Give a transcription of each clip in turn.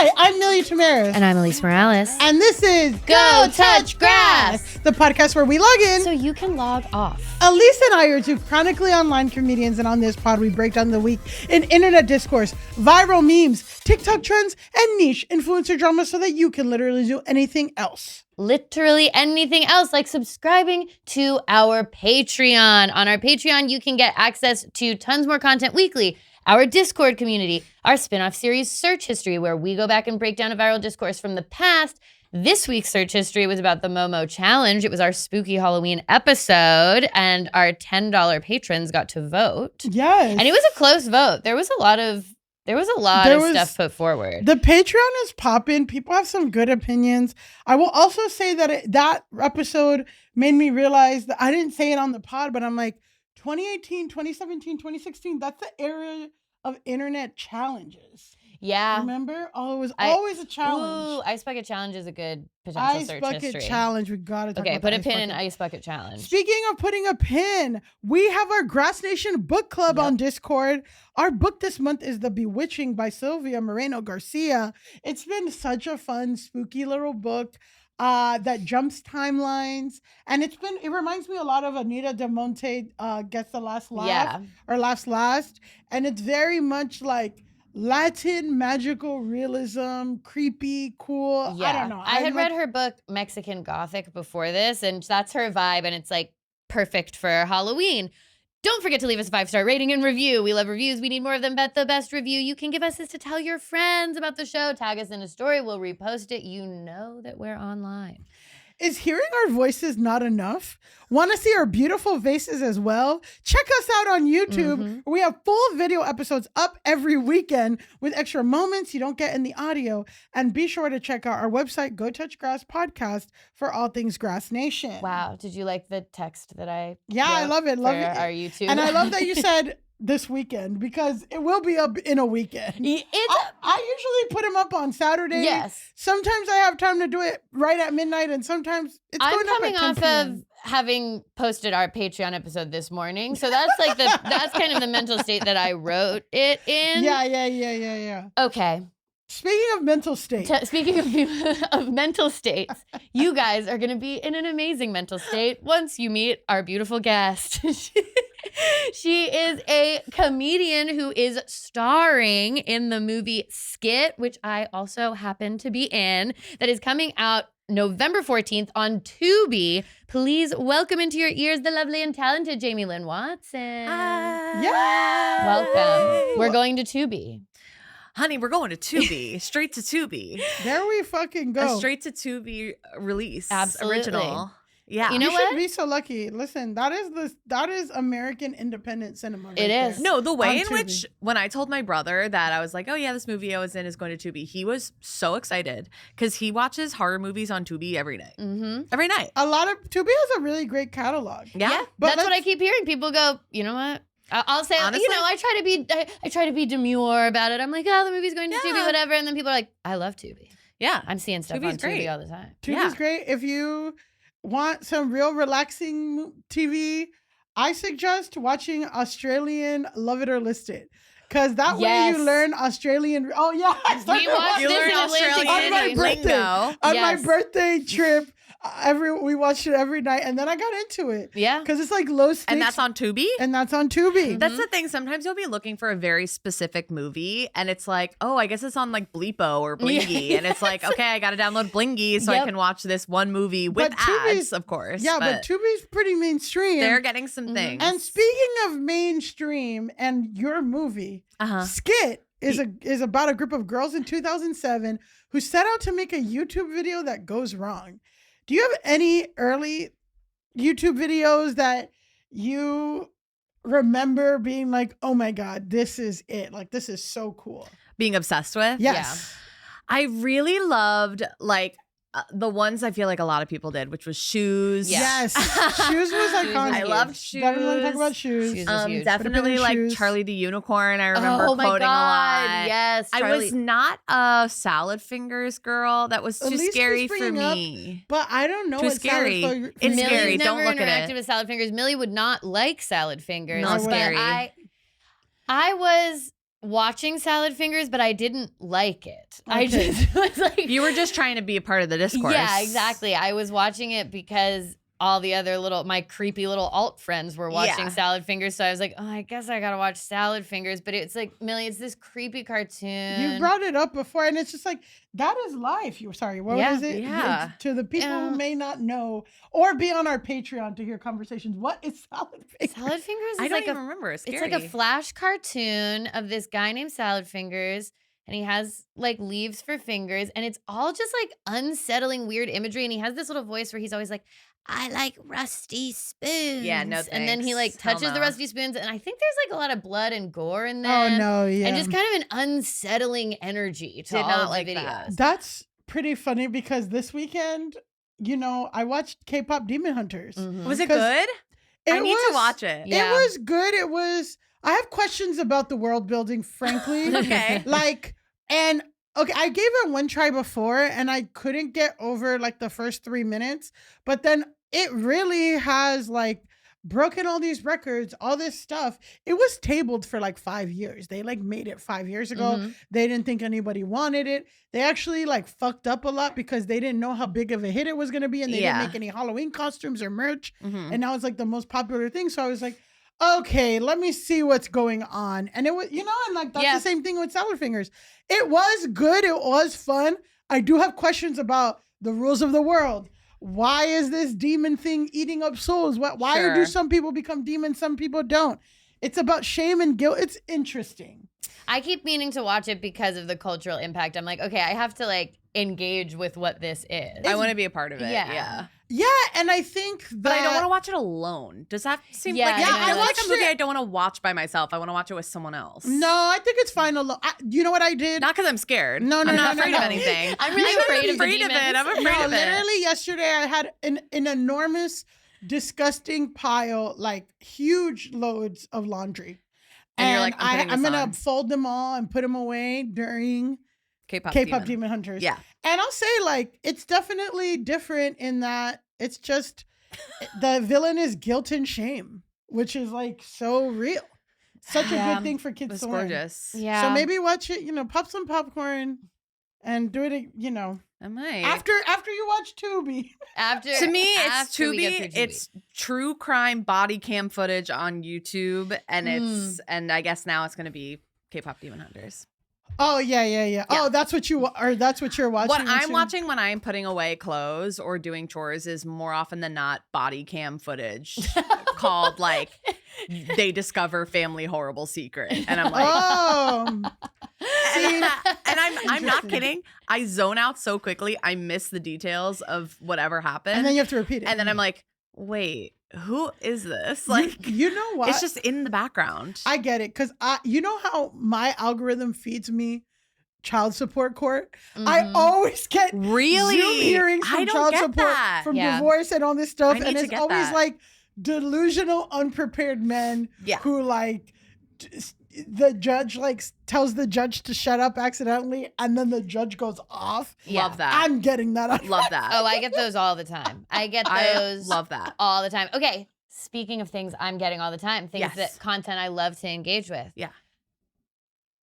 Hi, I'm Millie Tamaris. And I'm Elise Morales. And this is Go Touch Grass, the podcast where we log in so you can log off. Elise and I are two chronically online comedians, and on this pod, we break down the week in internet discourse, viral memes, TikTok trends, and niche influencer drama so that you can literally do anything else. Literally anything else, like subscribing to our Patreon. On our Patreon, you can get access to tons more content weekly, our Discord community, our spin-off series Search History, where we go back and break down a viral discourse from the past. This week's Search History was about the Momo Challenge. It was our spooky Halloween episode, and our $10 patrons got to vote. Yes. And it was a close vote. There was a lot of stuff put forward. The Patreon is popping. People have some good opinions. I will also say that that episode made me realize that I didn't say it on the pod, but I'm like, 2018, 2017, 2016, that's the era of internet challenges. Yeah. Remember? Oh, it was always a challenge. Ooh, Ice Bucket Challenge is a good potential Ice search Bucket history. Challenge. We got to talk about put a Ice pin Bucket. in Ice Bucket Challenge. Speaking of putting a pin, we have our Grass Nation book club on Discord. Our book this month is The Bewitching by Sylvia Moreno Garcia. It's been such a fun, spooky little book that jumps timelines. And it reminds me a lot of Anita De Monte Gets the Last Laugh or Laughs Last. And it's very much like Latin magical realism, creepy, cool. Yeah. I don't know. I had read her book Mexican Gothic before this, and that's her vibe, and it's like perfect for Halloween. Don't forget to leave us a 5-star rating and review. We love reviews. We need more of them, but the best review you can give us is to tell your friends about the show. Tag us in a story. We'll repost it. You know that we're online. Is hearing our voices not enough? Want to see our beautiful faces as well? Check us out on YouTube. Mm-hmm. We have full video episodes up every weekend with extra moments you don't get in the audio. And be sure to check out our website, Go Touch Grass Podcast, for all things Grass Nation. Wow. Did you like the text that I I love it. Love for it. our YouTube? And I love that you said this weekend, because it will be up in a weekend. I usually put them up on Saturday. Yes. Sometimes I have time to do it right at midnight, and sometimes it's going up at 10 off p.m. of having posted our Patreon episode this morning, so that's like that's kind of the mental state that I wrote it in. Yeah. Okay. Speaking of mental state. Speaking of mental states, you guys are going to be in an amazing mental state once you meet our beautiful guest. She is a comedian who is starring in the movie Skit, which I also happen to be in, that is coming out November 14th on Tubi. Please welcome into your ears the lovely and talented Jamie Lynn Watson. Yeah. Welcome. We're going to Tubi. Honey, we're going to Tubi, straight to Tubi. There we fucking go. A straight to Tubi release. Absolutely. Original. Yeah. You know you what? should be so lucky. Listen, that is American independent cinema. Right It is. there. No, the way On in Tubi. which, when I told my brother that I was like, oh yeah, this movie I was in is going to Tubi, he was so excited because he watches horror movies on Tubi every night. Mm-hmm. Every night. A lot of Tubi has a really great catalog. Yeah. But That's what I keep hearing. People go, you know what? I'll say, Honestly? I try to be demure about it. I'm like, oh, the movie's going to Tubi, Yeah. whatever. And then people are like, I love Tubi. Yeah. I'm seeing stuff Tubi's on Tubi great. all the time. Tubi's Yeah. great. If you want some real relaxing TV, I suggest watching Australian Love It or List It. Because that way Yes. you learn Australian. Oh, yeah. I started watched watching You this learn in Atlantic Australian on my birthday. lingo. On my Yes. birthday trip. We watched it every night, and then I got into it. Yeah. Because it's like low stakes. And that's on Tubi? And that's on Tubi. That's the thing. Sometimes you'll be looking for a very specific movie, and it's like, oh, I guess it's on like Bleepo or Blingy, and it's like, okay, I got to download Blingy so I Yep. can watch this one movie with But Tubi's- ads, of course. Yeah, but Tubi's pretty mainstream. they're getting some things. And speaking of mainstream and your movie, Skit is about a group of girls in 2007 who set out to make a YouTube video that goes wrong. Do you have any early YouTube videos that you remember being like, oh my God, this is it. Like, this is so cool. Being obsessed with. Yes. I really loved like the ones I feel like a lot of people did, which was Shoes. Yeah. Yes. Shoes was iconic. I loved Shoes. Definitely talk about Shoes. Shoes is huge. Definitely like Shoes. Charlie the Unicorn. I remember Oh my quoting God. a lot. Yes. I was not a salad fingers girl. That was too Elise scary keeps for bringing up- me. But I don't know Too what scary. salad It's fingers- scary. Millie's Don't never look at interacted it. with salad fingers. Millie would not like salad fingers. Not but scary. I was watching Salad Fingers, but I didn't like it. I Okay. just was like, You were just trying to be a part of the discourse. yeah, exactly. I was watching it because all the other my creepy little alt friends were watching Yeah. Salad Fingers. So I was like, oh, I guess I gotta watch Salad Fingers. But it's like, Millie, it's this creepy cartoon. You brought it up before, and it's just like, that is life. What Yeah. is it? Yeah. It's to the people Yeah. who may not know or be on our Patreon to hear conversations. What is Salad Fingers? Salad Fingers is I don't like even remember. It's it's like a flash cartoon of this guy named Salad Fingers, and he has like leaves for fingers, and it's all just like unsettling, weird imagery. And he has this little voice where he's always like, I like rusty spoons. Yeah, no And then he like thanks. Hell touches the no. rusty spoons, and I think there's like a lot of blood and gore in there. Oh, no, yeah. And just kind of an unsettling energy to Did all not of like the that. videos. That's pretty funny because this weekend, I watched K-pop Demon Hunters. Mhm. Was it 'Cause good? I need to watch it. Yeah. It was good. I have questions about the world building, frankly. Okay. Okay, I gave it one try before and I couldn't get over like the first 3 minutes, but then it really has like broken all these records, all this stuff. It was tabled for like 5 years. They like made it 5 years ago. Mhm. They didn't think anybody wanted it. They actually like fucked up a lot because they didn't know how big of a hit it was going to be, and they Yeah. didn't make any Halloween costumes or merch. Mhm. And now it's like the most popular thing. So I was like, okay, let me see what's going on. And it was, and like that's Yeah. the same thing with Salad Fingers. It was good. It was fun. I do have questions about the rules of the world. Why is this demon thing eating up souls? Why do Sure. some people become demons? Some people don't. It's about shame and guilt. It's interesting. I keep meaning to watch it because of the cultural impact. I'm like, okay, I have to like engage with what this is. I want to be a part of it. Yeah. Yeah. Yeah, and I think that But I don't want to watch it alone. Does that seem Yeah, like I I know. feel like watched a movie it. I don't want to watch by myself. I want to watch it with someone else. No, I think it's fine alone. You know what I did? Not because I'm scared. No, no, I'm no, not no, afraid no. of anything. I'm really I'm afraid of the afraid of it. demons. I'm afraid No, of it. literally yesterday I had an enormous, disgusting pile, like huge loads of laundry. And you're like, I'm putting I'm this gonna on. fold them all and put them away during K-pop, K-pop Demon Hunters. Yeah. And I'll say like it's definitely different in that it's just the villain is guilt and shame, which is like so real. Such a Yeah, good thing for kids It's to learn. gorgeous. Yeah. So maybe watch it, pop some popcorn and do it, I might. after you watch Tubi. after To me, it's after we get Tubi. through Tubi. It's true crime body cam footage on YouTube, and and I guess now it's gonna be K-pop Demon Hunters. Oh yeah. Oh, that's what you're watching. What I'm too? watching when I'm putting away clothes or doing chores is more often than not body cam footage called like they discover family horrible secret, and I'm like, Oh, and I'm not Interesting. kidding. I zone out so quickly. I miss the details of whatever happened, and then you have to repeat it. and then I'm like, wait, who is this? Like, you know what? it's just in the background. I get it because you know how my algorithm feeds me child support court. I Mhm. always get Really? Zoom hearings I from don't child get support, that. from Yeah. divorce and all this stuff, I need and to it's get always that. like delusional, unprepared men Yeah. who like. The judge like tells the judge to shut up accidentally, and then the judge goes off. Yeah. Love that. I'm getting that. Love that. Oh, I get those all the time. I get I those love that. all the time. Okay, speaking of things I'm getting all the time, things Yes. that content I love to engage with. Yeah.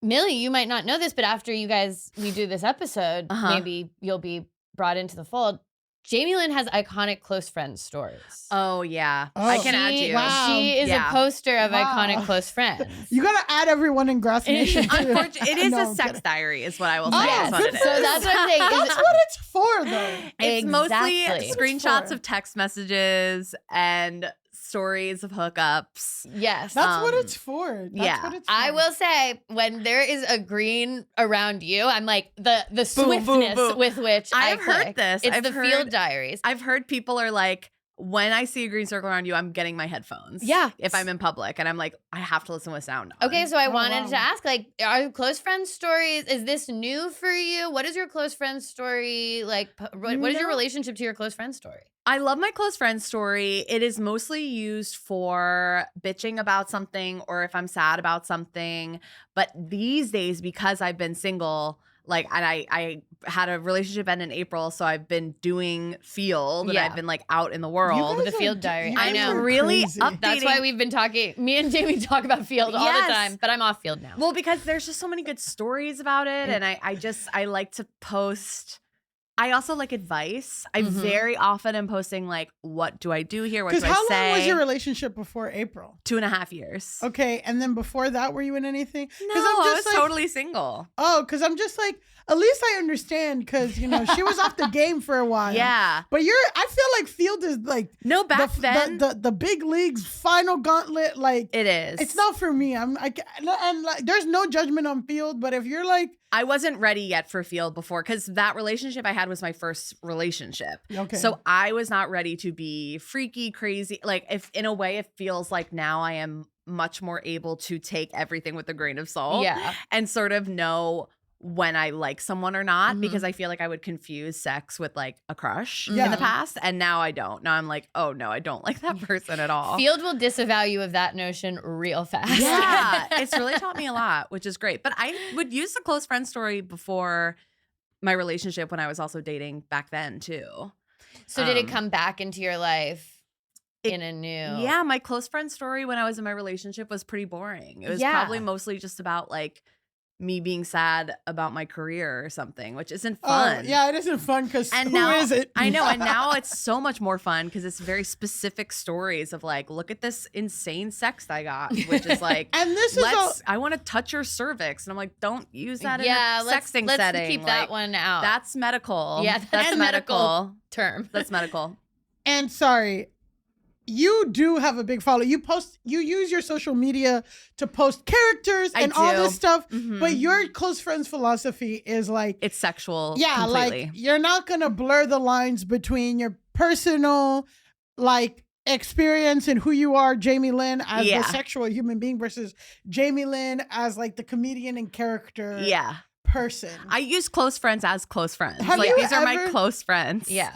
Millie, you might not know this, but after we do this episode, Uh-huh. maybe you'll be brought into the fold. Jamie Lynn has iconic close friends stories. Oh yeah, Oh. I can add She- you. Wow. She is Yeah. a poster of Wow. iconic close friends. You gotta add everyone in Grass Nation. too. Unfortunately, it is No, a I'm sex kidding. diary, is what I will say. Oh, is what good it for is. So that's what I'm saying. That's what it's for, though. It's mostly Exactly. screenshots for. of text messages and stories of hookups. Yes. That's what Um, it's for. That's yeah. what it's for. I will say, when there is a green around you, I'm like the Boom, swiftness boom, boom. with which I've I heard click. this. It's I've the heard- Field Diaries. I've heard people are like, when I see a green circle around you, I'm getting my headphones. Yeah. If I'm in public, and I'm like, I have to listen with sound on. Okay, so I Oh, wanted wow. to ask, like, are close friends stories? Is this new for you? What is your close friend story like? What is your No. relationship to your close friend story? I love my close friend story. It is mostly used for bitching about something or if I'm sad about something. But these days, because I've been single, Like, and I had a relationship end in April, so I've been doing field and Yeah. I've been like out in the world. The field diary. you I guys know. are Really crazy. up- That's why we've been talking. Me and Jamie talk about field all Yes. the time, but I'm off field now. Well, because there's just so many good stories about it, and I like to post. I also like advice. I Mhm. very often am posting like, what do I do here? What do Because I how say? long was your relationship before April? 2.5 years. Okay, and then before that, were you in anything? No, I'm I just was like, totally single. Oh, because I'm just like, at least I understand, because she was off the game for a while. Yeah. But I feel like field is like No, back then the big leagues final gauntlet. Like it is. it's not for me. And like there's no judgment on field, but if you're like, I wasn't ready yet for field before, because that relationship I had was my first relationship. okay, So I was not ready to be freaky, crazy. Like, if in a way it feels like now I am much more able to take everything with a grain of salt. Yeah. And sort of know when I like someone or not, Mhm. because I feel like I would confuse sex with like a crush Yeah. in the past. And now I don't. Now I'm like, oh no, I don't like that person at all. Field will disavow you of that notion real fast. Yeah, it's really taught me a lot, which is great. But I would use the close friend story before my relationship when I was also dating back then too. So did it Um, come back into your life it- in a new? Yeah, my close friend story when I was in my relationship was pretty boring. It was Yeah. probably mostly just about like me being sad about my career or something, which isn't fun. oh yeah, it isn't fun because And who now is it? I know, and now it's so much more fun because it's very specific stories of like, look at this insane sex I got, which is like, and this is I want to touch your cervix, and I'm like, don't use that Yeah, in a let's sexting setting. keep like, that one out. That's medical. Yeah, that's and medical. term. That's medical. and sorry. You do have a big follow. You use your social media to post characters I and all do. this stuff. Mhm. But your close friends philosophy is like, It's sexual. yeah, completely. like you're not gonna blur the lines between your personal like experience and who you are, Jamie Lynn, as Yeah. the sexual human being versus Jamie Lynn as like the comedian and character yeah. person. I use close friends as close friends. Have Like you these are my ever- close friends. Yeah.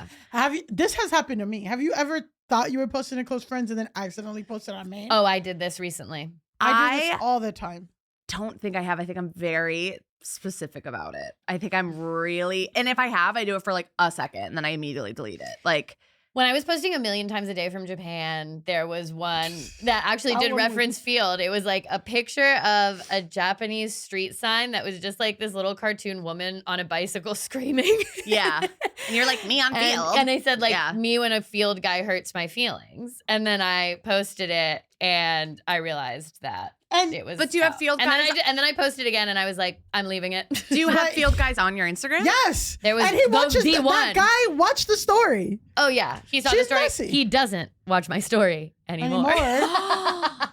This has happened to me. Have you ever thought you were posting to close friends and then accidentally posted on main? Oh, I did this recently. I do this all the time. don't think I have. I think I'm very specific about it. I think I'm really, and if I have, I do it for like a second and then I immediately delete it. Like, When I was posting 1,000,000 times a day from Japan, there was one that actually That did one was- reference field. It was like a picture of a Japanese street sign that was just like this little cartoon woman on a bicycle screaming. yeah. And you're like, me on And, field. and they said like Yeah. me when a field guy hurts my feelings. And then I posted it and I realized that And it was. But do you have out. field and guys- and then I posted again and I was like, I'm leaving it. Do you have Right. field guys on your Instagram? yes, There was and he the- watches the that one. guy watched the story Oh yeah, he saw the She's story. messy. He doesn't watch my story anymore.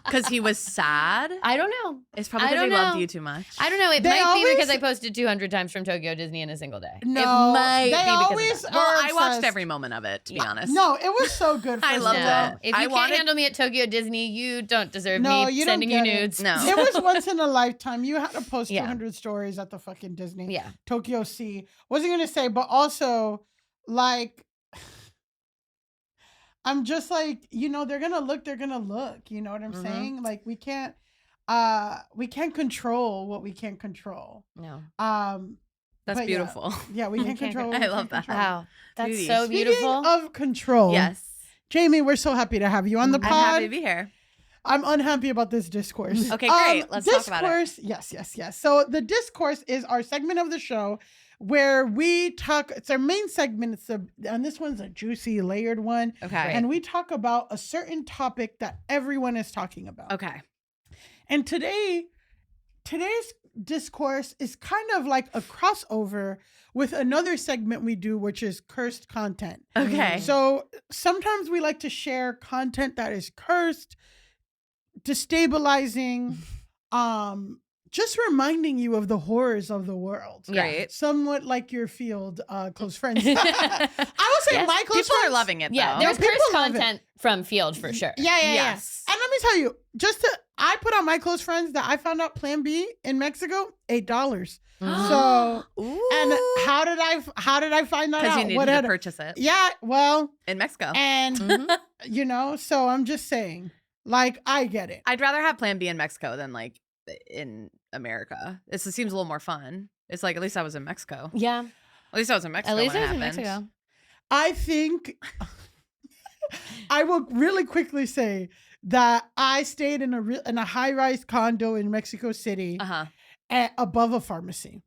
Because he was sad. I don't know. It's probably I because he don't loved know. you too much. I don't know. It They might be because always- I posted 200 times from Tokyo Disney in a single day. No, it might they be because always of that. Well, are I watched obsessed. every moment of it, to be honest. No, it was so good. I first loved of No. all. it. If you I can't wanted- handle me at Tokyo Disney, you don't deserve No, me you don't sending you get it. nudes. No. It was once in a lifetime. You had to post Yeah. 200 stories at the fucking Disney. Yeah. Tokyo Sea. Wasn't gonna say, but also like I'm just like, they're gonna look, you know what I'm Mhm. saying? Like we can't control what we can't control. No. That's but beautiful. Yeah, we We can't can't control. I what we love can't that. control. Wow. That's Beauty. so Speaking beautiful. of control. Yes. Jamie, we're so happy to have you on the I'm pod. happy to be here. I'm unhappy about this discourse. Okay, great. Let's talk about it. Discourse, yes. So the discourse is our segment of the show where we talk. It's our main segment. And this one's a juicy, layered one. Okay. And we talk about a certain topic that everyone is talking about. Okay. And today's discourse is kind of like a crossover with another segment we do, which is cursed content. Okay. So sometimes we like to share content that is cursed, destabilizing, just reminding you of the horrors of the world. Great. Somewhat like your field close friends. I would say Yes. my close People are friends. loving it, though. Yeah, No, there's people cursed love it. content from Field for sure. Yeah. Yes. And let me tell you, I put on my close friends that I found out Plan B in Mexico, $8. So, Ooh. and how did I find that Because out? you needed What to had- purchase it Yeah, well, in Mexico. and Mhm. so I'm just saying, like, I get it. I'd rather have Plan B in Mexico than like in America. This seems a little more fun. It's like, at least I was in Mexico. Yeah. At least I was in Mexico. At least when I it was in happened. Mexico. I think I will really quickly say that I stayed in a high-rise condo in Mexico City above a pharmacy.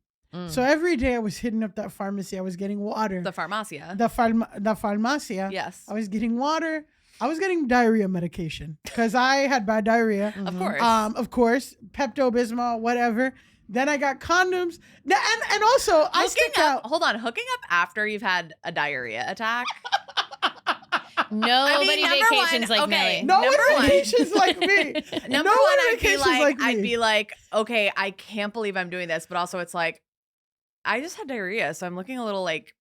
So every day I was hitting up that pharmacy. I was getting water. The Farmacia. The farmacia. Yes. I was getting water. I was getting diarrhea medication because I had bad diarrhea. Of course. Of course, Pepto-Bismol, whatever. Then I got condoms. And also, I stick out. Hold on. Hooking up after you've had a diarrhea attack? Nobody vacations like Millie. No Number one one. vacations like me. Number No one, one vacations like me. I'd be like, okay, I can't believe I'm doing this. But also it's like, I just had diarrhea. So I'm looking a little like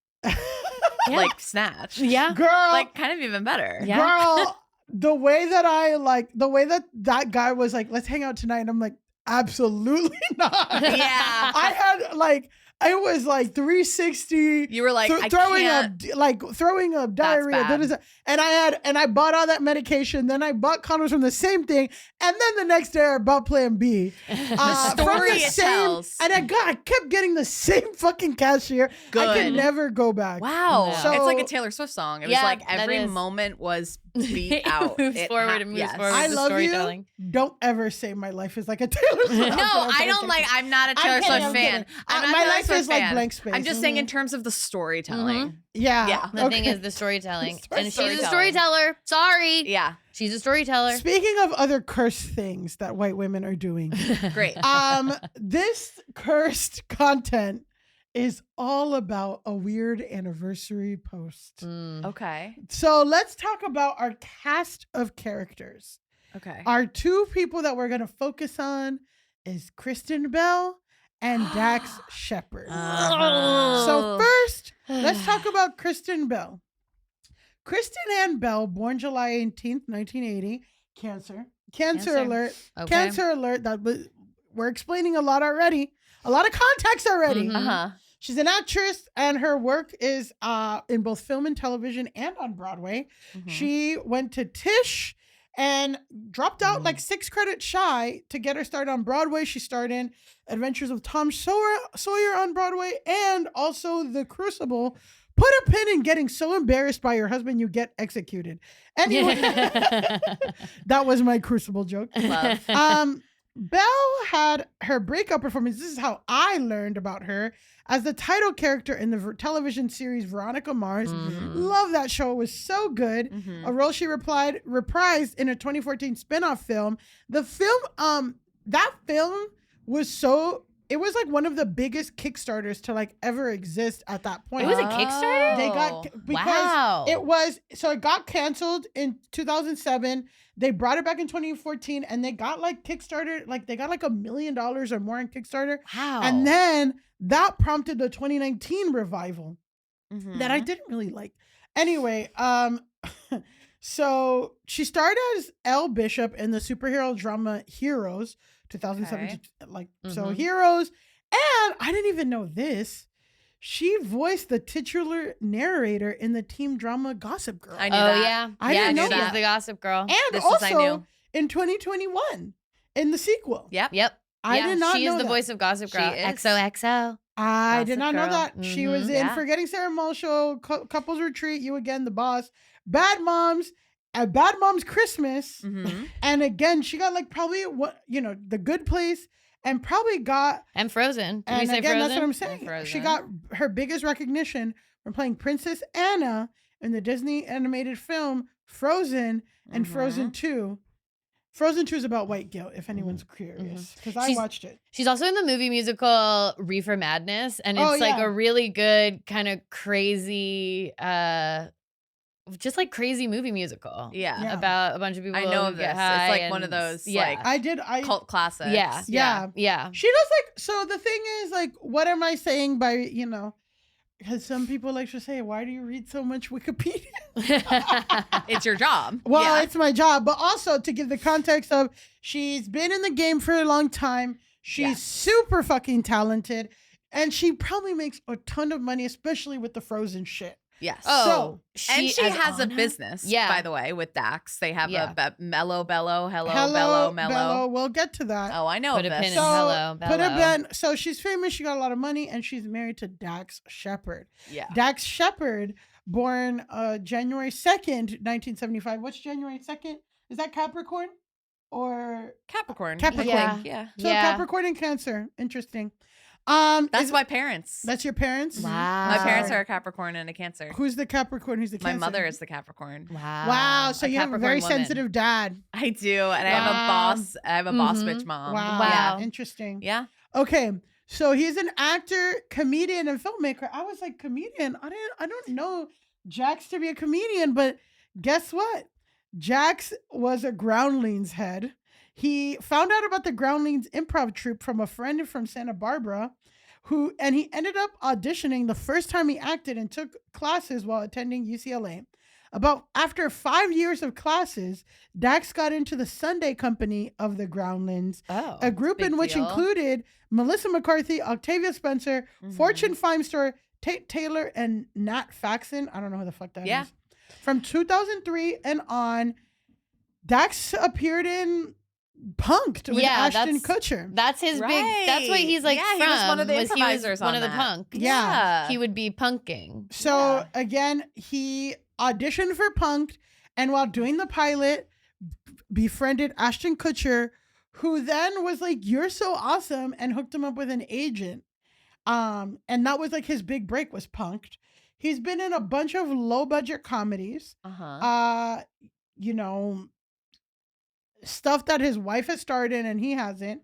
snatched. Yeah. Girl. Like kind of even better. Yeah. Girl, the way that guy was like, let's hang out tonight. And I'm like, absolutely not. Yeah. I had like, it was like 360. You were like, I throwing can't. throwing up diarrhea. bad. And I bought all that medication. Then I bought condoms from the same thing. And then the next day I bought Plan B. The from story the it same, tells. and I kept getting the same fucking cashier. I could Good. never go back. Wow. So- It's like a Taylor Swift song. It was Yeah, like that every is. moment was beat out. It moves forward and moves yes. forward. I the love storytelling. you. Don't ever say my life is like a Taylor Swift. No, I don't like. I'm not a Taylor kidding, Swift I'm fan. kidding. I'm not a my Taylor life Swift is like fan. blank space. I'm just saying in terms of the storytelling. Yeah. Yeah. The thing is the storytelling. And she's a Storytelling. storyteller. Sorry. Yeah, She's a storyteller. Speaking of other cursed things that white women are doing, great. this cursed content is all about a weird anniversary post. Okay. So let's talk about our cast of characters. Okay. Our two people that we're going to focus on is Kristen Bell and Dax Shepard. So first, let's talk about Kristen Bell. Kristen Ann Bell, born July 18th, 1980, Cancer. Cancer alert. Okay. Cancer alert. We're explaining a lot already. A lot of context already. She's an actress, and her work is in both film and television and on Broadway. She went to Tisch and dropped out like 6 credits shy to get her started on Broadway. She starred in Adventures of Tom Sawyer on Broadway and also The Crucible. Put a pin in getting so embarrassed by your husband you get executed. Anyway, that was my Crucible joke. Love. Belle had her breakout performance. This is how I learned about her as the title character in the television series Veronica Mars. Love that show. It was so good. A role she reprised in a 2014 spin-off film. The film, that film was it was like one of the biggest Kickstarters to like ever exist at that point. It was a Kickstarter? They got because Wow. it got canceled in 2007. They brought it back in 2014 and they got like Kickstarter, like they got like $1 million or more in Kickstarter. Wow. And then that prompted the 2019 revival that I didn't really like. Anyway, so she starred as Elle Bishop in the superhero drama Heroes, 2007. So Heroes. And I didn't even know this. She voiced the titular narrator in the teen drama Gossip Girl. I knew that. Yeah. I didn't know she's that. the Gossip Girl. And This also I knew. in 2021 in the sequel. Yep. Yep. I did not She know is the that. voice of Gossip She Girl. is. XOXO. I did Gossip not know Girl. that. She was in Yeah. Forgetting Sarah Marshall, Couples Retreat, You Again, The Boss, Bad Moms, Bad Moms Christmas. And again, she got like probably The Good Place, and probably got And Frozen. Did we and say again, Frozen? that's what I'm saying. Frozen. She got her biggest recognition from playing Princess Anna in the Disney animated film Frozen and Frozen 2. Frozen 2 is about white guilt, if anyone's curious, because I watched it. She's also in the movie musical Reefer Madness, and it's Oh, like yeah. a really good kind of crazy, just like crazy movie musical. Yeah. Yeah. About a bunch of people. I know who of get this. high It's like and- one of those yeah. like cult classics. Yeah. Yeah. She does so the thing is like, what am I saying by, because some people like to say, why do you read so much Wikipedia? It's your job. Well, Yeah. it's my job, but also to give the context of she's been in the game for a long time. She's super fucking talented, and she probably makes a ton of money, especially with the Frozen shit. Yes. Oh, and she as has a Anna? business, Yeah. by the way, with Dax. They have Yeah. a Mellow Bello, Hello Hello, Bello, Bello. We'll get to that. Oh, I know Put a this. pin in Hello, put a Bello. pin. So she's famous. She got a lot of money, and she's married to Dax Shepard. Yeah. Dax Shepard, born January 2nd, 1975. What's January 2nd? Is that Capricorn or Capricorn. Capricorn. I think, yeah. so Yeah. Capricorn and Cancer? Interesting. That's my parents. That's your parents. Wow. My parents are a Capricorn and a Cancer. Who's the Capricorn? Who's the My Cancer? mother is the Capricorn. Wow. Wow. So A you have a Capricorn very woman. sensitive dad. I do, and I have a Wow. boss. I have a boss Mhm. bitch mom. Wow. Wow. Interesting. Yeah. Okay. So he's an actor, comedian, and filmmaker. I was like, comedian? I don't know Jax to be a comedian, but guess what? Jax was a Groundlings head. He found out about the Groundlings improv troupe from a friend from Santa Barbara, and he ended up auditioning the first time he acted and took classes while attending UCLA. After 5 years of classes, Dax got into the Sunday company of the Groundlings, Oh. a group big in which deal. included Melissa McCarthy, Octavia Spencer, Mhm. Fortune Feimster, Tate Taylor, and Nat Faxon. I don't know who the fuck that is. Yeah. From 2003 and on, Dax appeared in Punked with Yeah, Ashton Kutcher. That's his big. That's what he's like. Yeah, he from, was one of the he improvisers one on of the that. punk. Yeah. He would be punking. So Yeah. again, he auditioned for Punked, and while doing the pilot, befriended Ashton Kutcher, who then was like, "You're so awesome," and hooked him up with an agent. And that was like his big break was Punked. He's been in a bunch of low budget comedies. Uh-huh. You know, stuff that his wife has starred in and he hasn't.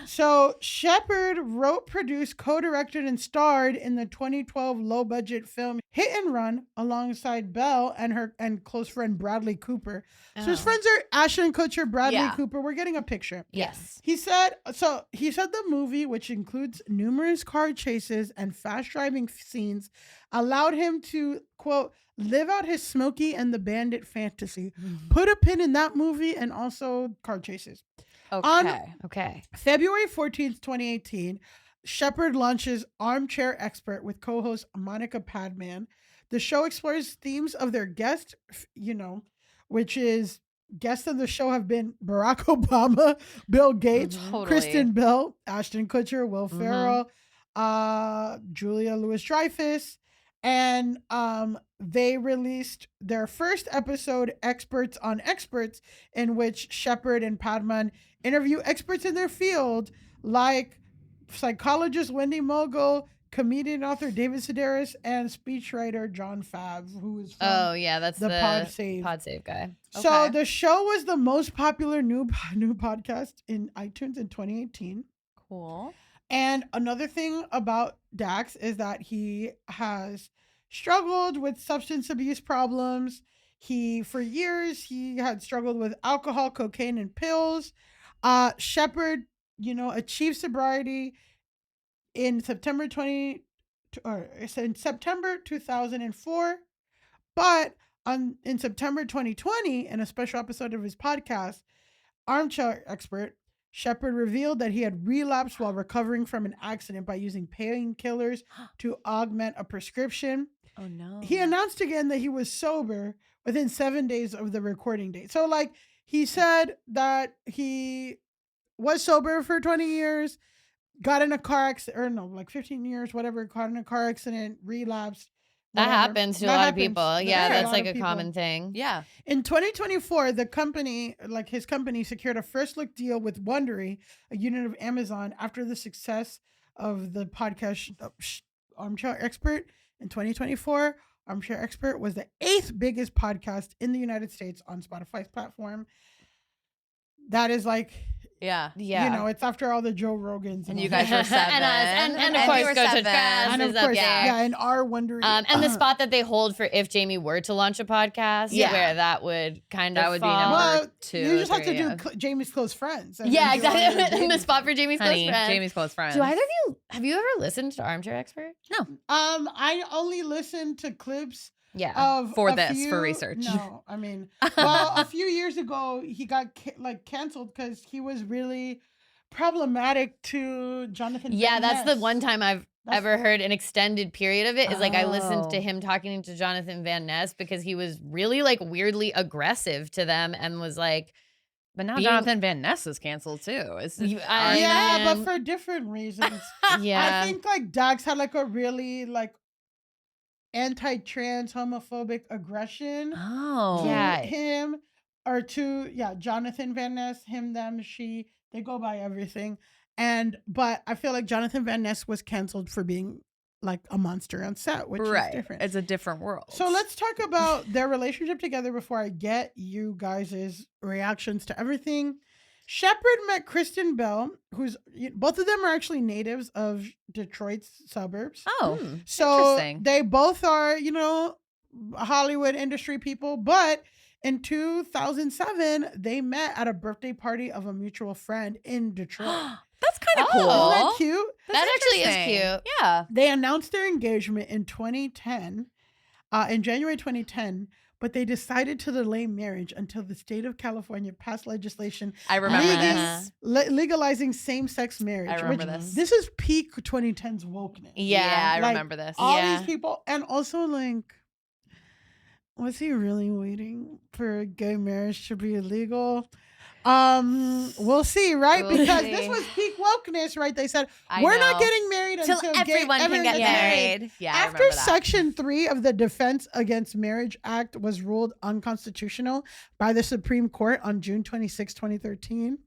So Shepard wrote, produced, co-directed, and starred in the 2012 low-budget film Hit and Run alongside Belle and close friend Bradley Cooper. So his Oh. friends are Ashton Kutcher, Bradley Yeah. Cooper. We're getting a picture. Yes. He said the movie, which includes numerous car chases and fast driving scenes, allowed him to, quote, live out his Smokey and the Bandit fantasy. Put a pin in that movie and also car chases. Okay. Okay. February 14th, 2018, Shepard launches Armchair Expert with co-host Monica Padman. The show explores themes of their guest, which is guests of the show have been Barack Obama, Bill Gates, Mhm. Kristen Bell, Ashton Kutcher, Will Mhm. Ferrell, Julia Louis-Dreyfus, and they released their first episode, Experts on Experts, in which Shepard and Padman interview experts in their field, like psychologist Wendy Mogul, comedian author David Sedaris, and speechwriter John Fav, who is from Oh yeah, that's the the Pod Save. Pod Save guy. So Okay. the show was the most popular new podcast in iTunes in 2018. Cool. And another thing about Dax is that he has struggled with substance abuse problems. For years, he had struggled with alcohol, cocaine, and pills. Shepard, achieved sobriety in September 2004, but in September 2020, in a special episode of his podcast, Armchair Expert, Shepard revealed that he had relapsed while recovering from an accident by using painkillers to augment a prescription. Oh no. He announced again that he was sober within 7 days of the recording date. So, he said that he was sober for 20 years, got in a car accident, or no, 15 years, whatever, got in a car accident, relapsed. That whatever. happens to a That lot happens. of people. There Yeah, are that's lot like of a people. common thing. Yeah. In 2024, the company, his company, secured a first look deal with Wondery, a unit of Amazon, after the success of the podcast Armchair Expert. In 2024, Armchair Expert was the 8th biggest podcast in the United States on Spotify's platform. That is Yeah. Yeah. it's after all the Joe Rogans. And all you that. guys were 7. And us. And of you course, were Go Touch 7. Grass And is of up course, there. yeah, and our Wondery. And the spot that they hold for if Jamie were to launch a podcast, Yeah. where that would kind That of would be fall. number well, 2 you or just have to 3, do yeah. Jamie's close friends. and Yeah, then do all your exactly. And the Jamie. spot for Jamie's Honey, close friend. Jamie's close friends. Do either of you have you ever listened to Armchair Expert? I only listened to clips Yeah. of For a this, for few- research. No, I mean, well, a few years ago he got canceled because he was really problematic to Jonathan. Yeah, Van that's the Ness. one time I've ever heard an extended period of it is like I listened to Oh. him talking to Jonathan Van Ness because he was really like weirdly aggressive to them and was like, But now being- Jonathan Van Ness is canceled too. Yeah, but mean, for different reasons. yeah. I think like Dax had like a really like anti-trans homophobic aggression Oh. to Yeah. him or to Jonathan Van Ness, him, them, she, they go by everything. But I feel like Jonathan Van Ness was canceled for being like a monster on set, which is different. It's a different world. So let's talk about their relationship together before I get you guys' reactions to everything. Shepard met Kristen Bell, both of them are actually natives of Detroit's suburbs. Oh, So interesting. they both are, Hollywood industry people, but in 2007, they met at a birthday party of a mutual friend in Detroit. That's kind of Oh. cool. Isn't that cute? That actually is interesting. cute. Yeah. They announced their engagement in 2010, in January 2010, but they decided to delay marriage until the state of California passed legislation I remember Uh-huh. this. legalizing same-sex marriage. I remember which- this. This is peak 2010s wokeness. Yeah. I like, remember this. All Yeah. these people, and also like, was he really waiting for gay marriage to be illegal? We'll see, right? We'll Because see. this was peak wokeness, right? They said I we're not know. getting married Till until everyone can get married. Yeah, I After remember that. Section 3 of the Defense Against Marriage Act was ruled unconstitutional by the Supreme Court on June 26, 2013,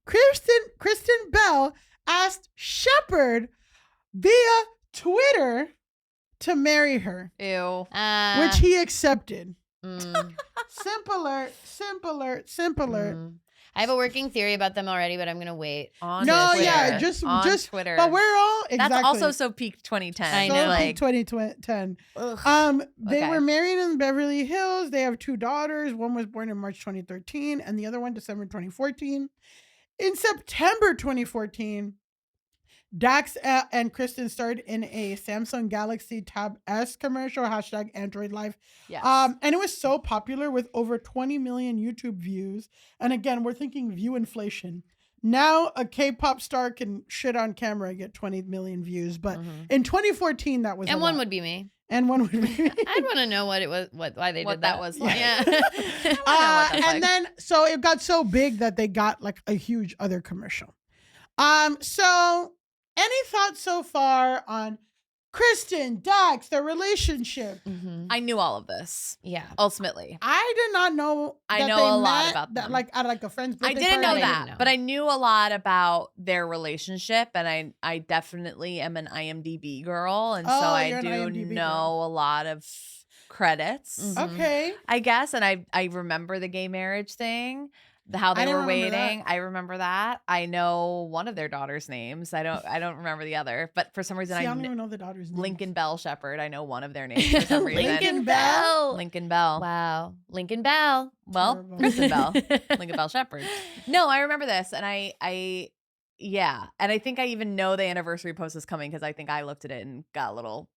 Kristen Bell asked Shepard via Twitter to marry her, Ew. which he accepted. Mm, Simpler. mm. I have a working theory about them already, but I'm gonna wait. On No, Twitter. yeah, just on Twitter. But we're all exactly. That's also so peak 2010. I so know. peak 2010. Ugh. They Okay. were married in Beverly Hills. They have 2 daughters. One was born in March 2013, and the other one December 2014. In September 2014, Dax and Kristen starred in a Samsung Galaxy Tab S commercial, #Android Life. Yes. And it was so popular with over 20 million YouTube views. And again, we're thinking view inflation. Now a K-pop star can shit on camera and get 20 million views. But in 2014, that was And a one lot. would be me. And one would be I'd want to know what it was, why they What did that was like. Yeah. that's and like. then so it got so big that they got like a huge other commercial. So any thoughts so far on Kristen, Dax, their relationship? Mhm. I knew all of this. Yeah. Ultimately. I did not know. I that know they a lot met, about that, them. like at like a friend's I birthday didn't know party. I that, didn't know. but I knew a lot about their relationship, and I definitely am an IMDb girl, and so Oh, I you're an do IMDb know girl. a lot of credits, Mhm. Okay. I guess, and I remember the gay marriage thing, how I they didn't were remember that. waiting. I remember that. I know one of their daughters' names. I don't remember the other, but for some reason See, I I don't kn- even know the daughter's name. Lincoln Bell Shepard. I know one of their names for some reason. Lincoln Bell. Lincoln Bell. Wow. Lincoln Bell. Well, Terrible. Kristen Bell. Lincoln Bell Shepard. No, I remember this, and yeah, and I think I even know the anniversary post is coming because I think I looked at it and got a little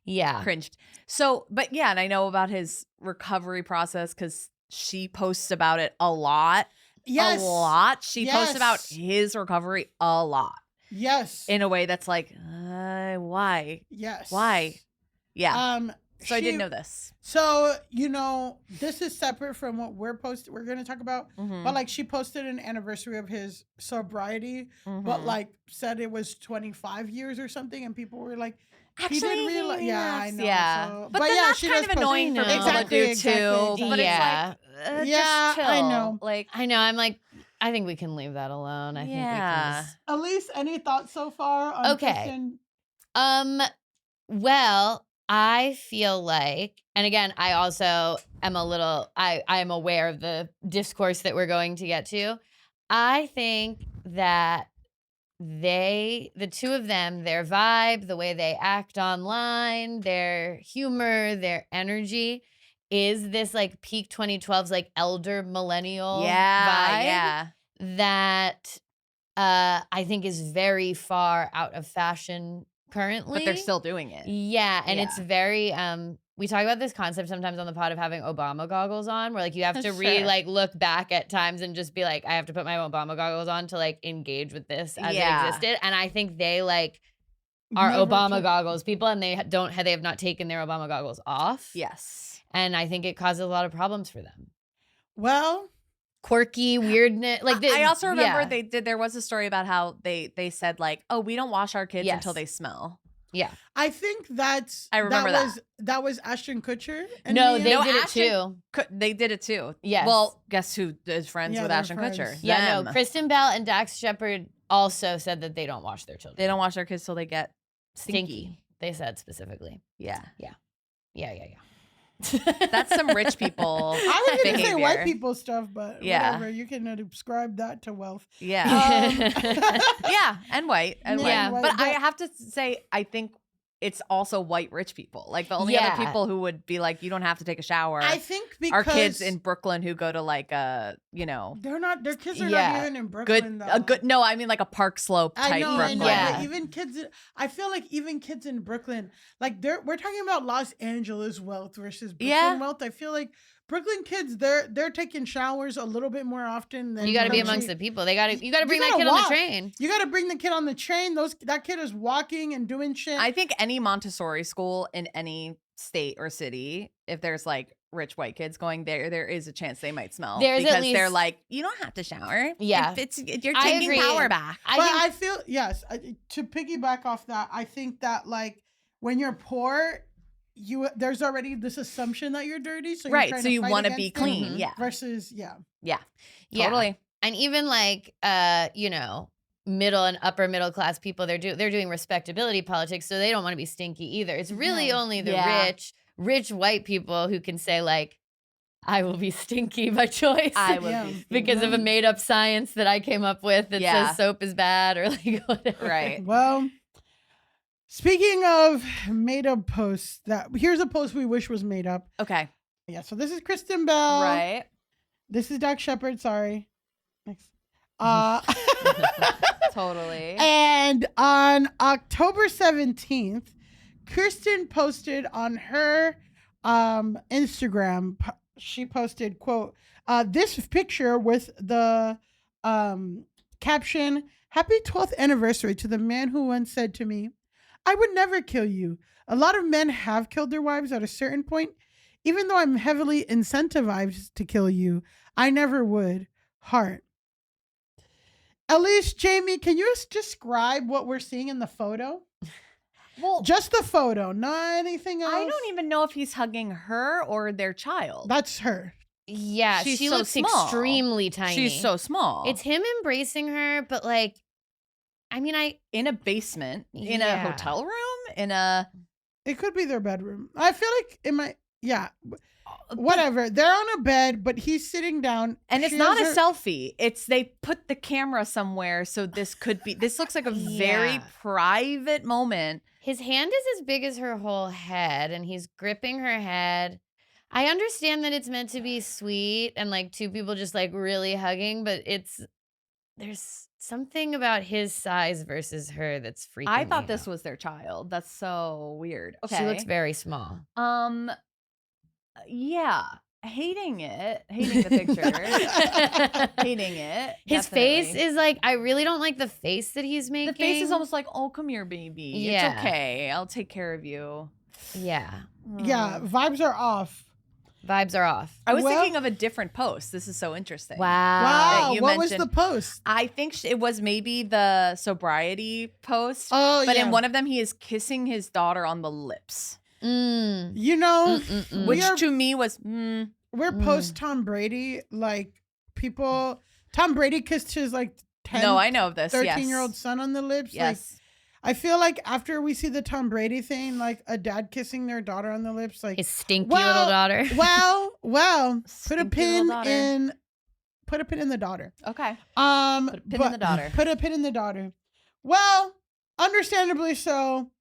Yeah. cringed. So, but yeah, and I know about his recovery process because she posts about it a lot. Yes. A lot. She posts about Yes. his recovery a lot Yes. in a way that's like, why? Yes. Why? Yeah. So I she- didn't know this. So, this is separate from what we're going to talk about. Mhm. But like she posted an anniversary of his sobriety, but Mhm. like said it was 25 years or something. And people were like, Actually, he did realize. Yeah, I know. Yeah, So, but then yeah, that's she kind does of post- annoying for I know. people to do Exactly. too. But Yeah. it's like, Yeah, just chill. I know. Like, I know. I'm like, I think we can leave that alone. I think we Yeah. can. Elise, any thoughts so far on Okay. Kristen? Well, I feel like, and again, I also am I am aware of the discourse that we're going to get to. I think that the two of them, their vibe, the way they act online, their humor, their energy is this like peak 2012s, like elder millennial vibe yeah. that I think is very far out of fashion currently. But they're still doing it. Yeah, and it's Yeah. very we talk about this concept sometimes on the pod of having Obama goggles on, where like you have to Sure. look back at times and just be like, I have to put my Obama goggles on to like engage with this as it existed. And I think they like are Never Obama took- goggles people, and they have not taken their Obama goggles off. Yes. And I think it causes a lot of problems for them. Well, Quirky weirdness. Like I also remember yeah. there was a story about how they said like, oh, we don't wash our kids Yes. until they smell. Yeah. I think I remember that was Ashton Kutcher. And No, Mia. they No, did Ashton- it too. They did it too. Yes. Well, guess who is friends Yeah, with they're Ashton friends. Kutcher? Yeah, Them. no. Kristen Bell and Dax Shepard also said that they don't wash their children. They don't wash their kids till they get Stinky. They said specifically. Yeah. Yeah. That's some rich people. I was gonna say behavior. white people stuff, but Yeah. whatever. You can ascribe that to wealth. Yeah. Um, Yeah, and white. And Yeah. white. But I have to say, I think it's also white rich people. Like the only Yeah. other people who would be like, you don't have to take a shower I think because are kids in Brooklyn who go to like their kids are Yeah. not even in Brooklyn though. no, I mean like a Park Slope type I know, Brooklyn. Yeah. but even kids, I feel like even kids in Brooklyn, like we're talking about Los Angeles wealth versus Brooklyn Yeah. wealth. I feel like Brooklyn kids, they're taking showers a little bit more often than You got to be country. amongst the people. You got to bring that gotta kid on walk. the train. You got to bring the kid on the train. That kid is walking and doing shit. I think any Montessori school in any state or city, if there's like rich white kids going there is a chance they might smell. There's at because they're least- like, you don't have to shower. Yeah. You're I taking agree. power back. But I feel to piggyback off that, I think that like when you're poor, there's already this assumption that you're dirty, so Right. You're So you want to be clean. Mhm. Yeah. Versus Yeah. Yeah. Totally. And even like middle and upper middle class people, they're doing respectability politics, so they don't want to be stinky either. It's really No. only the Yeah. rich white people who can say like, I will be stinky by choice. I would Yeah. be because of a made up science that I came up with that Yeah. says soap is bad or like whatever. right. Well, speaking of made up posts, here's a post we wish was made up. Okay. Yeah, so this is Kristen Bell. Right. This is Dax Shepard. Sorry. Next. Totally. And on October 17th, Kristen posted on her Instagram, she posted, quote, this picture with the caption, "Happy 12th anniversary to the man who once said to me, I would never kill you. A lot of men have killed their wives at a certain point. Even though I'm heavily incentivized to kill you, I never would. Heart." Elise, Jamie, can you describe what we're seeing in the photo? Well, Just the photo, not anything else. I don't even know if he's hugging her or their child. That's her. Yeah, She's she so looks small. extremely tiny. She's so small. It's him embracing her, but like, I mean, in a basement, in a Yeah. hotel room, in a It could be their bedroom. I feel like it might. Yeah, whatever. They're on a bed, but he's sitting down, and it's She not a has her- selfie. It's they put the camera somewhere, so this looks like a very Yeah. private moment. his hand is as big as her whole head, and he's gripping her head. I understand that it's meant to be sweet and like two people just like really hugging, but there's something about his size versus her that's freaking I thought me this out. was their child. That's so weird. Okay. She looks very small. Yeah. Hating the picture. Hating it. His face definitely. is like, I really don't like the face that he's making. The face is almost like, oh, come here, baby. Yeah. It's okay. I'll take care of you. Yeah. Yeah, vibes are off. Vibes are off. I was Well- thinking of a different post. This is so interesting. Wow. Wow, you what was the mentioned- post? I think it was maybe the sobriety post. Oh, but yeah. in one of them, he is kissing his daughter on the lips, Mm. You know, Mm-mm-mm. which We are- to me was, we're Mm. post Tom Brady. Like Tom Brady kissed his like 10, no, I know of this. 13-year-old son on the lips. Like, Yes. I feel like after we see the Tom Brady thing, like a dad kissing their daughter on the lips, like His stinky Well, little daughter. well, put a Stinky little pin daughter. in the daughter. Okay. Put Put a pin in the daughter. Put a pin in the daughter. Well, understandably so.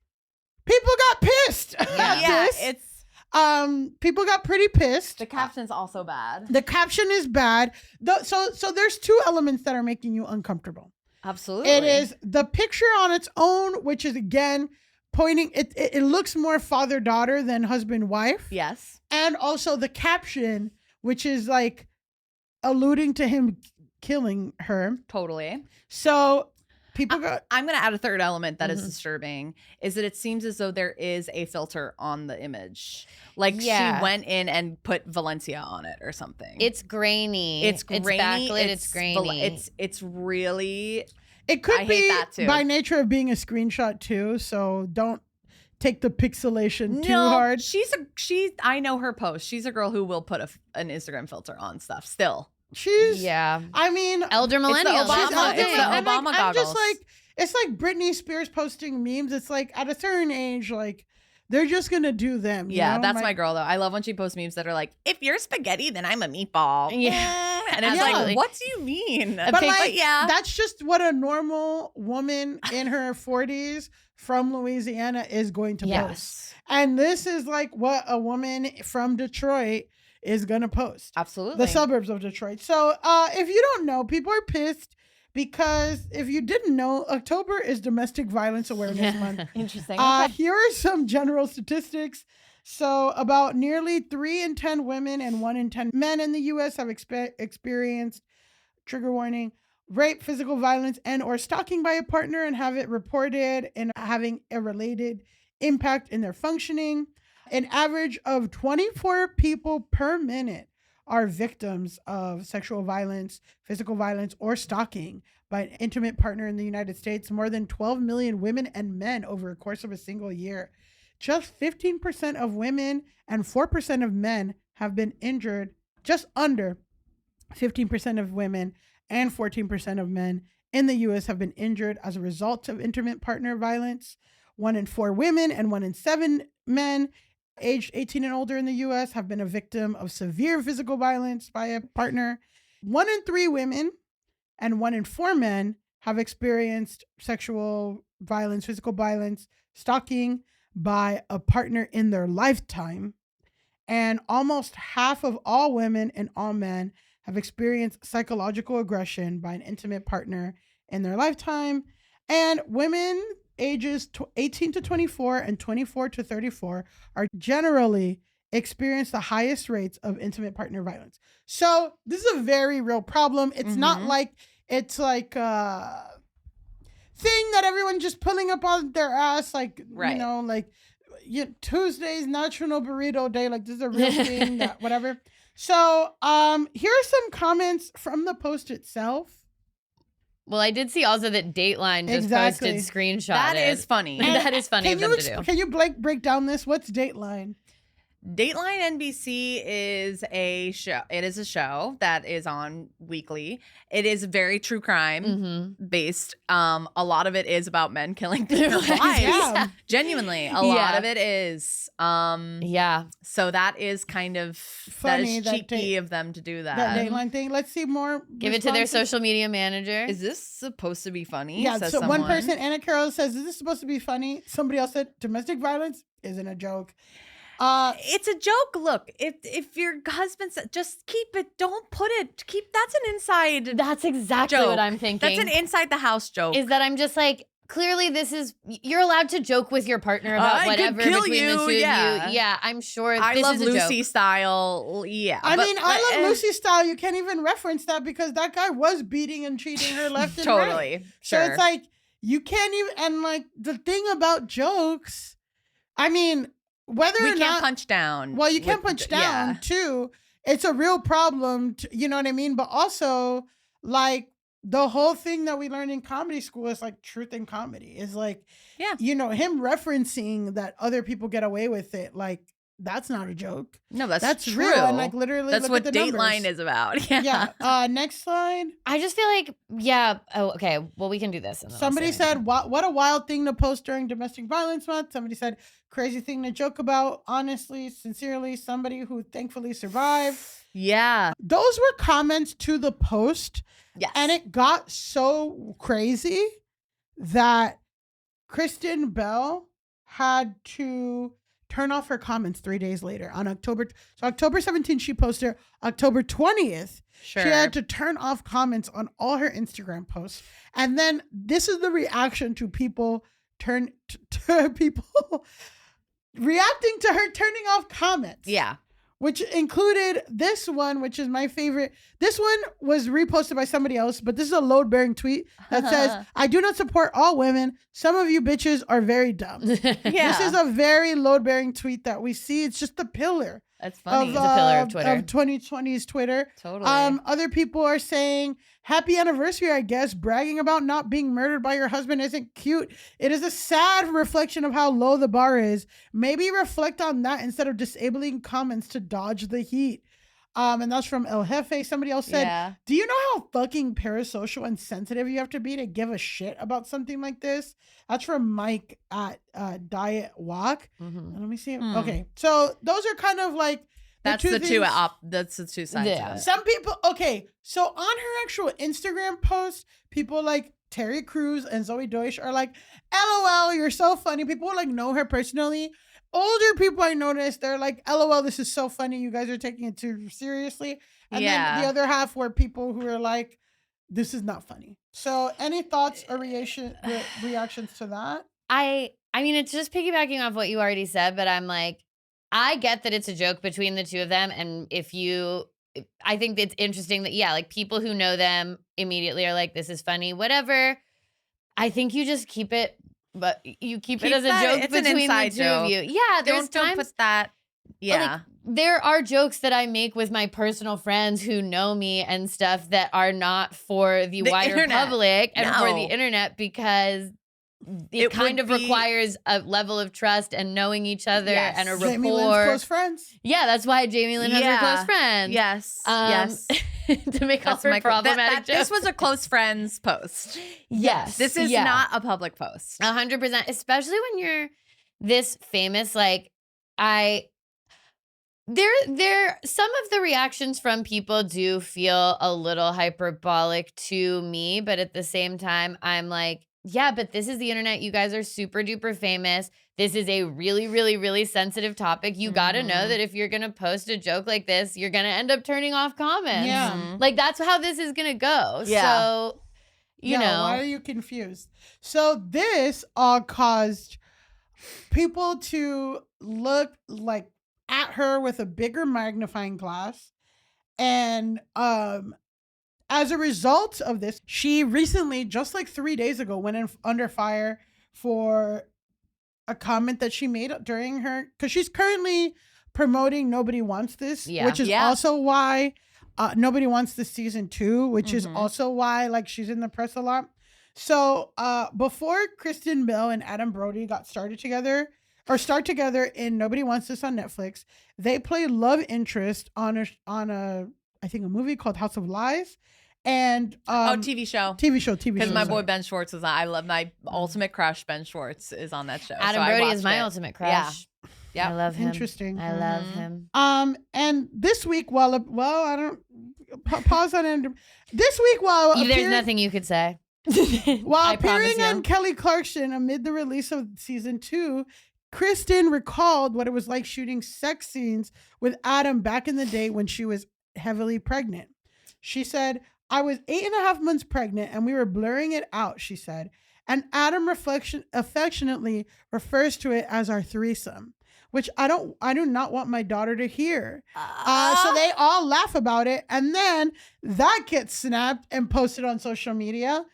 People got pissed at Yeah, this. it's People got pretty pissed. the caption's also bad. The caption is bad. So there's two elements that are making you uncomfortable. Absolutely. It is the picture on its own, which is again pointing, it looks more father-daughter than husband-wife. Yes. And also the caption, which is like alluding to him killing her. Totally. So people go. I'm going to add a third element that is disturbing, is that it seems as though there is a filter on the image. Like she went in and put Valencia on it or something. It's grainy. It's grainy. It's backlit. It's grainy. It's really. It could I be hate that too. by nature of being a screenshot too, so don't take the pixelation too hard. I know her post. She's a girl who will put an Instagram filter on stuff still. I mean, elder millennial. Obama I'm just goggles. like, it's like Britney Spears posting memes. It's like at a certain age, like they're just gonna do them. You know? That's my girl though. I love when she posts memes that are like, if you're spaghetti, then I'm a meatball. Yeah. And it's like, what do you mean? But that's just what a normal woman in her 40s from Louisiana is going to post. And this is like what a woman from Detroit is gonna post. Absolutely. The suburbs of Detroit. So if you don't know, people are pissed because if you didn't know, October is Domestic Violence Awareness Month. Interesting. Here are some general statistics. So about nearly 3 in 10 women and 1 in 10 men in the U.S. have experienced, trigger warning, rape, physical violence, and or stalking by a partner and have it reported and having a related impact in their functioning. An average of 24 people per minute are victims of sexual violence, physical violence, or stalking by an intimate partner in the United States. More than 12 million women and men over a course of a single year. Just 15% of women and 4% of men have been injured. Just under 15% of women and 14% of men in the U.S. have been injured as a result of intimate partner violence. 1 in 4 women and 1 in 7 men aged 18 and older in the U.S. have been a victim of severe physical violence by a partner. 1 in 3 women and 1 in 4 men have experienced sexual violence, physical violence, stalking by a partner in their lifetime. And almost half of all women and all men have experienced psychological aggression by an intimate partner in their lifetime. And women ages 18 to 24 and 24 to 34 are generally experience the highest rates of intimate partner violence. So this is a very real problem. It's not like it's like a thing that everyone just pulling up on their ass, like, you know, like Tuesday's National Burrito Day. Like this is a real thing, that whatever. So here are some comments from the post itself. Well, I did see also that Dateline just posted screenshots. That is funny. That is funny of them to do. Can you break down this? What's Dateline? Dateline NBC is a show. It is a show that is on weekly. It is very true crime based. A lot of it is about men killing their wives. Genuinely, a lot of it is. So that is kind of funny. That is cheeky of them to do that. That Dateline thing. Let's see more. Give it to their social media manager. Is this supposed to be funny? Yeah. So one person, Anna Carroll, says, "Is this supposed to be funny?" Somebody else said, "Domestic violence isn't a joke." It's a joke. Look, if your husband said, just keep it, don't put it. That's an inside. That's exactly joke. What I'm thinking. That's an inside the house joke. Is that I'm just like, clearly you're allowed to joke with your partner about whatever between the two of you. Yeah, I'm sure. I this love is a Lucy joke. style. Yeah, I love Lucy style. You can't even reference that because that guy was beating and cheating her left and right. Totally. So it's like you can't even. And like the thing about jokes, I mean. Whether we or can't not, punch down. Well, you can't punch down too. It's a real problem. You know what I mean? But also, like the whole thing that we learned in comedy school is like truth in comedy. Is like, you know, him referencing that other people get away with it. Like that's not a joke. No, that's true. Real. And like literally, that's look what at the Dateline numbers. is about. Yeah. Next slide. I just feel like, Oh, okay. Well, we can do this. Somebody said, "What a wild thing to post during Domestic Violence Month." Somebody said, "Crazy thing to joke about." Honestly, sincerely, somebody who thankfully survived. Yeah. Those were comments to the post. Yes. And it got so crazy that Kristen Bell had to turn off her comments 3 days later on October 17th, she posted. October 20th, she had to turn off comments on all her Instagram posts. And then this is the reaction to people people reacting to her turning off comments. Yeah. Which included this one, which is my favorite. This one was reposted by somebody else, but this is a load-bearing tweet that says, I do not support all women. Some of you bitches are very dumb. This is a very load-bearing tweet that we see. It's just the pillar. That's funny. It's a pillar of Twitter. Of 2020's Twitter. Totally. Other people are saying, happy anniversary, I guess. Bragging about not being murdered by your husband isn't cute. It is a sad reflection of how low the bar is. Maybe reflect on that instead of disabling comments to dodge the heat. And that's from El Jefe. Somebody else said, do you know how fucking parasocial and sensitive you have to be to give a shit about something like this? That's from Mike at Diet Walk. Let me see. Okay. So those are kind of like that's the two sides. Yeah. Of it. Some people, okay. So on her actual Instagram post, people like Terry Crews and Zoe Deutsch are like, LOL, you're so funny. People like know her personally. Older people I noticed, they're like, LOL, this is so funny. You guys are taking it too seriously. And then the other half were people who are like, this is not funny. So any thoughts or reactions to that? I mean, it's just piggybacking off what you already said, but I'm like, I get that it's a joke between the two of them. And I think it's interesting that, like people who know them immediately are like, this is funny, whatever. I think you just keep it. But you keep it as a joke between the two of you. Yeah, there's times put that. Yeah. Like, there are jokes that I make with my personal friends who know me and stuff that are not for the wider internet. Public and for the internet because it kind of requires a level of trust and knowing each other and a rapport. Jamie Lynn's close friends. Yeah, that's why Jamie Lynn has her close friends. Yes. To make all her problematic jokes. This was a close friends post. Yes. This is not a public post. 100%. Especially when you're this famous. Like, there some of the reactions from people do feel a little hyperbolic to me, but at the same time, I'm like, yeah, but this is the internet. You guys are super duper famous. This is a really, really, really sensitive topic. You got to know that if you're going to post a joke like this, you're going to end up turning off comments. Yeah. Like, that's how this is going to go. Yeah. So, you know. Why are you confused? So this all caused people to look like at her with a bigger magnifying glass. And as a result of this, she recently, just like 3 days ago, went under fire for a comment that she made during her, because she's currently promoting Nobody Wants This, which is also why Nobody Wants This season 2, which is also why like she's in the press a lot. So before Kristen Bell and Adam Brody start together in Nobody Wants This on Netflix, they play love interest on a I think a movie called House of Lies. And TV show. Because my boy Ben Schwartz is on. I love my ultimate crush. Ben Schwartz is on that show. Adam Brody is my ultimate crush. Yeah, I love him. Interesting. I love him. And this week, I don't pause on it. This week, there's nothing you could say. While appearing on Kelly Clarkson amid the release of season 2, Kristen recalled what it was like shooting sex scenes with Adam back in the day when she was heavily pregnant. She said, I was 8.5 months pregnant and we were blurring it out, she said. And Adam affectionately refers to it as our threesome, which I do not want my daughter to hear. So they all laugh about it. And then that gets snapped and posted on social media.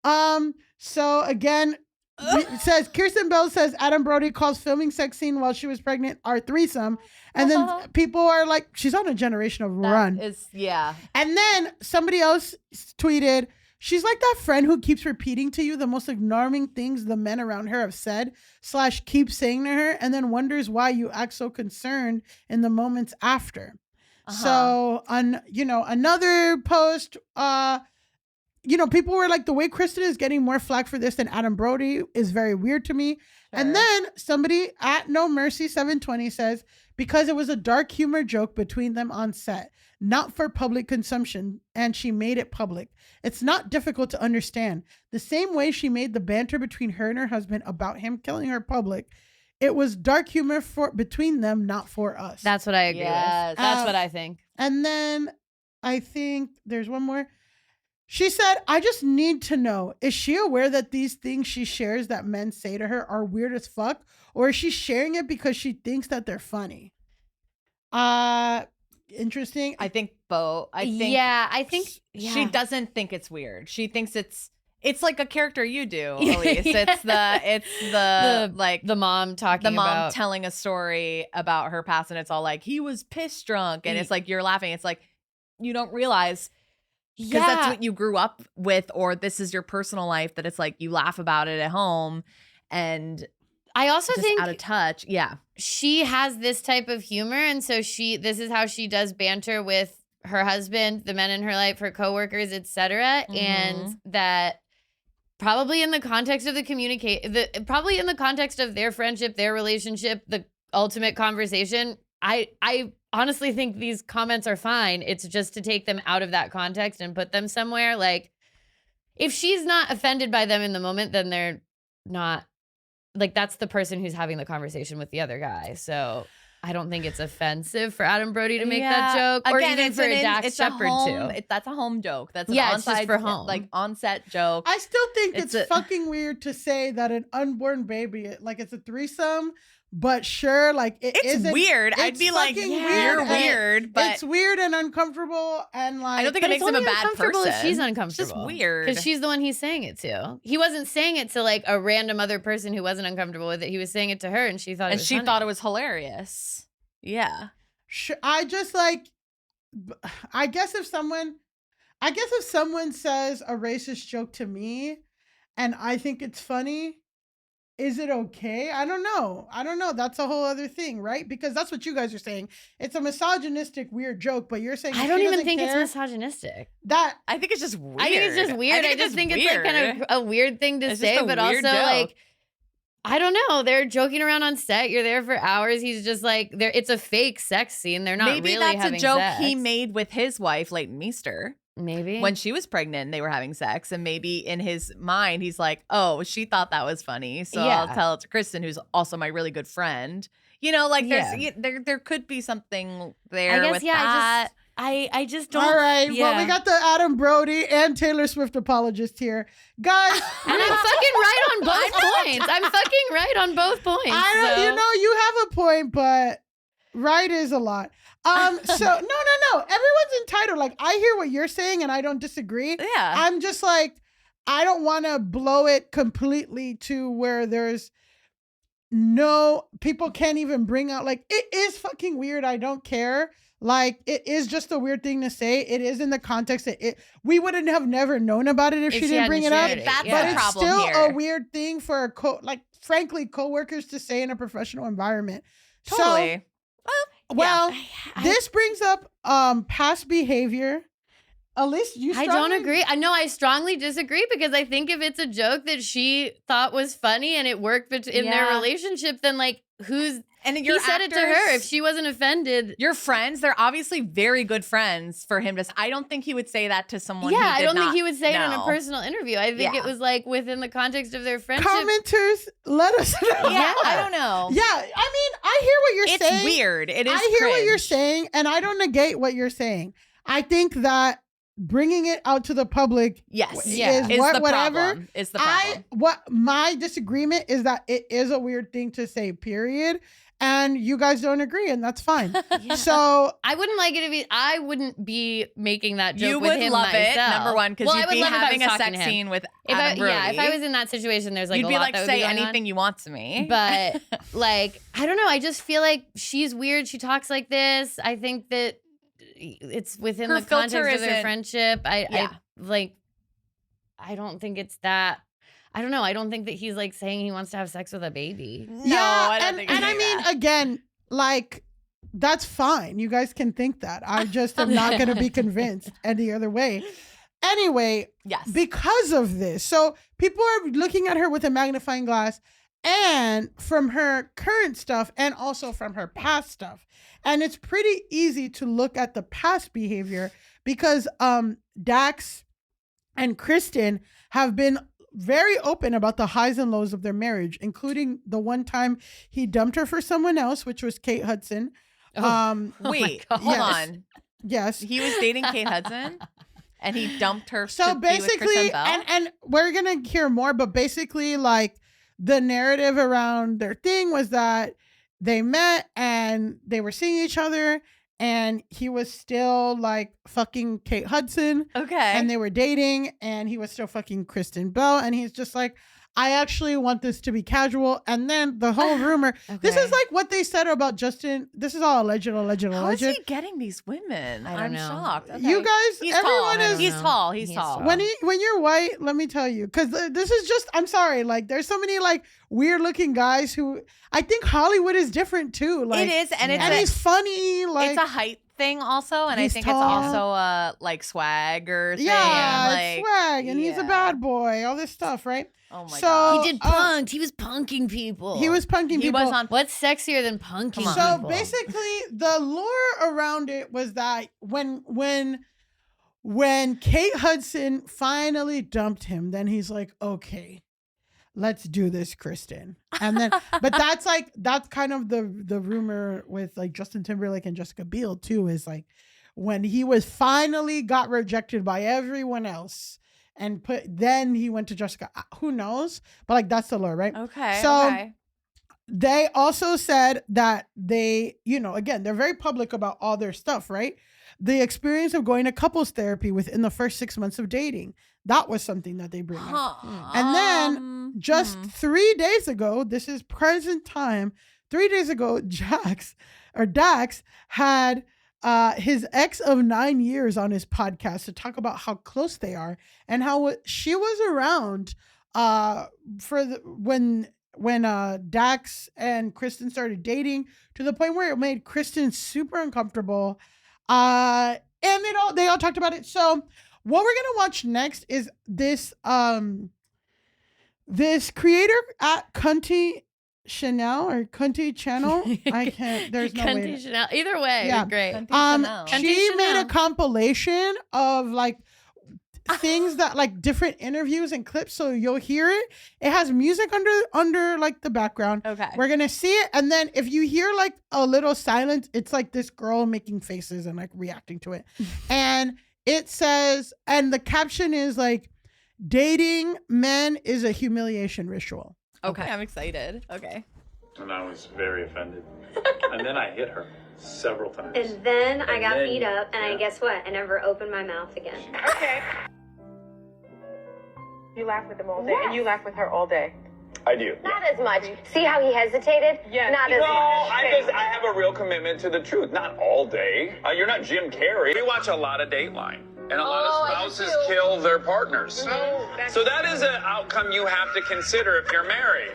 So again, it says Kirsten Bell says Adam Brody calls filming sex scene while she was pregnant our threesome, and then people are like, she's on a generational run. And then somebody else tweeted, she's like that friend who keeps repeating to you the most alarming things the men around her have said / keep saying to her, and then wonders why you act so concerned in the moments after. So another post. People were like, the way Kristen is getting more flack for this than Adam Brody is very weird to me. Sure. And then somebody at No Mercy 720 says, because it was a dark humor joke between them on set, not for public consumption, and she made it public. It's not difficult to understand. The same way she made the banter between her and her husband about him killing her public, it was dark humor between them, not for us. That's what I agree with. That's what I think. And then I think there's one more. She said, I just need to know, is she aware that these things she shares that men say to her are weird as fuck? Or is she sharing it because she thinks that they're funny? Interesting. I think both. I think she doesn't think it's weird. She thinks it's like a character you do, Elise. It's the mom talking telling a story about her past, and it's all like, he was piss drunk, and it's like you're laughing. It's like you don't realize because that's what you grew up with, or this is your personal life, that it's like you laugh about it at home, and I also think out of touch. Yeah, she has this type of humor, and so this is how she does banter with her husband, the men in her life, her coworkers, etc. And that probably in the context of probably in the context of their friendship, their relationship, the ultimate conversation, I honestly think these comments are fine. It's just to take them out of that context and put them somewhere. Like, if she's not offended by them in the moment, then they're not, like, that's the person who's having the conversation with the other guy. So I don't think it's offensive for Adam Brody to make that joke, or again, even for Dax Shepard too. That's a home joke. That's an it's just for home, like on-set joke. I still think it's fucking weird to say that an unborn baby, like, it's a threesome. But sure, like, it's weird. I'd be like, you're weird, but it's weird and uncomfortable, and like, I don't think it makes him a bad person. If she's uncomfortable. It's just weird because she's the one he's saying it to. He wasn't saying it to like a random other person who wasn't uncomfortable with it. He was saying it to her, and she thought it was funny. Thought it was hilarious. Yeah, I just like. I guess if someone says a racist joke to me, and I think it's funny, is it okay? I don't know. That's a whole other thing, right? Because that's what you guys are saying. It's a misogynistic, weird joke, but you're saying I don't even think it's misogynistic. I think it's just weird. I think it's just weird. I just think it's like kind of a weird thing to say, but also like, I don't know. They're joking around on set. You're there for hours. He's just like, it's a fake sex scene. They're not Maybe really that's having a joke sex. he made with his wife, Leighton Meester. Maybe when she was pregnant, they were having sex, and maybe in his mind, he's like, "Oh, she thought that was funny, so I'll tell it to Kristen, who's also my really good friend." You know, like there could be something there with that. I just don't. All right, well, we got the Adam Brody and Taylor Swift apologist here, guys. And I'm fucking right on both points. I'm fucking right on both points. You have a point, but right is a lot. So no. Everyone's entitled. Like, I hear what you're saying and I don't disagree. Yeah. I'm just like, I don't want to blow it completely to where there's people can't even bring out, like, it is fucking weird. I don't care. Like, it is just a weird thing to say. It is in the context that we wouldn't have never known about it if she didn't bring it up. That's but the it's problem still here. a weird thing for frankly, coworkers to say in a professional environment. Totally. This brings up past behavior. Elise, I don't agree. I know I strongly disagree, because I think if it's a joke that she thought was funny and it worked in their relationship, then like he said it to her. If she wasn't offended, your friends, they're obviously very good friends for him to. I don't think he would say that to someone. Yeah, I don't think he would say it in a personal interview. I think it was like within the context of their friendship. Commenters, let us know. Yeah, I don't know. Yeah, I mean, I hear what you're saying. It's weird. It is. I hear what you're saying, and I don't negate what you're saying. I think that bringing it out to the public is the problem. It's the problem. What my disagreement is that it is a weird thing to say, period. And you guys don't agree, and that's fine. So I wouldn't like it if I wouldn't be making that joke you with would him love myself. it, number one, because you'd be having a sex scene with Adam Brody. Yeah, if I was in that situation, there's like you'd a be lot like, that would say be going anything on. you want to me. But like, I don't know. I just feel like she's weird. She talks like this. I think that it's within Her the context of their isn't- friendship. I don't think it's that. I don't know. I don't think that he's like saying he wants to have sex with a baby. No, I don't think. And I mean, again, like, that's fine. You guys can think that. I just am not going to be convinced any other way. Anyway, yes, because of this, so people are looking at her with a magnifying glass, and from her current stuff, and also from her past stuff. And it's pretty easy to look at the past behavior, because Dax and Kristen have been very open about the highs and lows of their marriage, including the one time he dumped her for someone else, which was Kate Hudson. Wait, hold on. Yes. He was dating Kate Hudson? and he dumped her. So to be with Kristen basically, Bell? and we're gonna hear more, but basically, like the narrative around their thing was that they met and they were seeing each other, and he was still like fucking Kate Hudson, Okay. and they were dating, and he was still fucking Kristen Bell, and he's just like, I actually want this to be casual. And then the whole rumor, this is like what they said about Justin. This is all alleged. How is he getting these women? I don't know. Shocked. Okay. You guys, He's everyone tall. is. He's tall. He's tall. tall. When you're white, let me tell you, because this is just, I'm sorry, like there's so many like weird looking guys who, I think Hollywood is different too. Like, It is, and it's and he's funny. Like it's a height thing also, and I he's think tall. it's also a like swagger thing. yeah, like, it's swag, and he's a yeah. bad boy, all this stuff, right? Oh my So, god. He did punked. He was punking people. He was punking He people. was on. What's sexier than punking Come on. So people? basically, the lore around it was that when Kate Hudson finally dumped him, then he's like, okay, let's do this, Kristen. And then, but that's kind of the rumor with like Justin Timberlake and Jessica Biel too, is like when he was finally got rejected by everyone else and then he went to Jessica. Who knows? But like that's the lore, right? Okay. So okay. they also said that they, again, they're very public about all their stuff, right? The experience of going to couples therapy within the first 6 months of dating. That was something that they bring up. And then just 3 days ago, this is present time, 3 days ago, Dax had his ex of 9 years on his podcast to talk about how close they are and how she was around when Dax and Kristen started dating, to the point where it made Kristen super uncomfortable. And they all talked about it. So what we're gonna watch next is this creator at Cunty Chanel or Cunty Channel. I can't. There's no way. Cunty Chanel. Either way, Yeah. great. Chanel. She Cunty made a Chanel. compilation of like things that like different interviews and clips, so you'll hear it. It has music under like the background. Okay. We're gonna see it, and then if you hear like a little silence, it's like this girl making faces and like reacting to it. And it says, and the caption is like, dating men is a humiliation ritual. Okay. I'm excited. Okay. And I was very offended. And then I hit her several times. And then I got then- beat up, and yeah. guess what? I never opened my mouth again. Okay. You laugh with them all day, and you laugh with her all day. I do. Not as much. See how he hesitated? Yeah. Not as No, much. I have a real commitment to the truth. Not all day. You're not Jim Carrey. We watch a lot of Dateline. And a lot Oh, I of do spouses too. kill their partners. No, that's So that is an outcome you have to consider if you're married.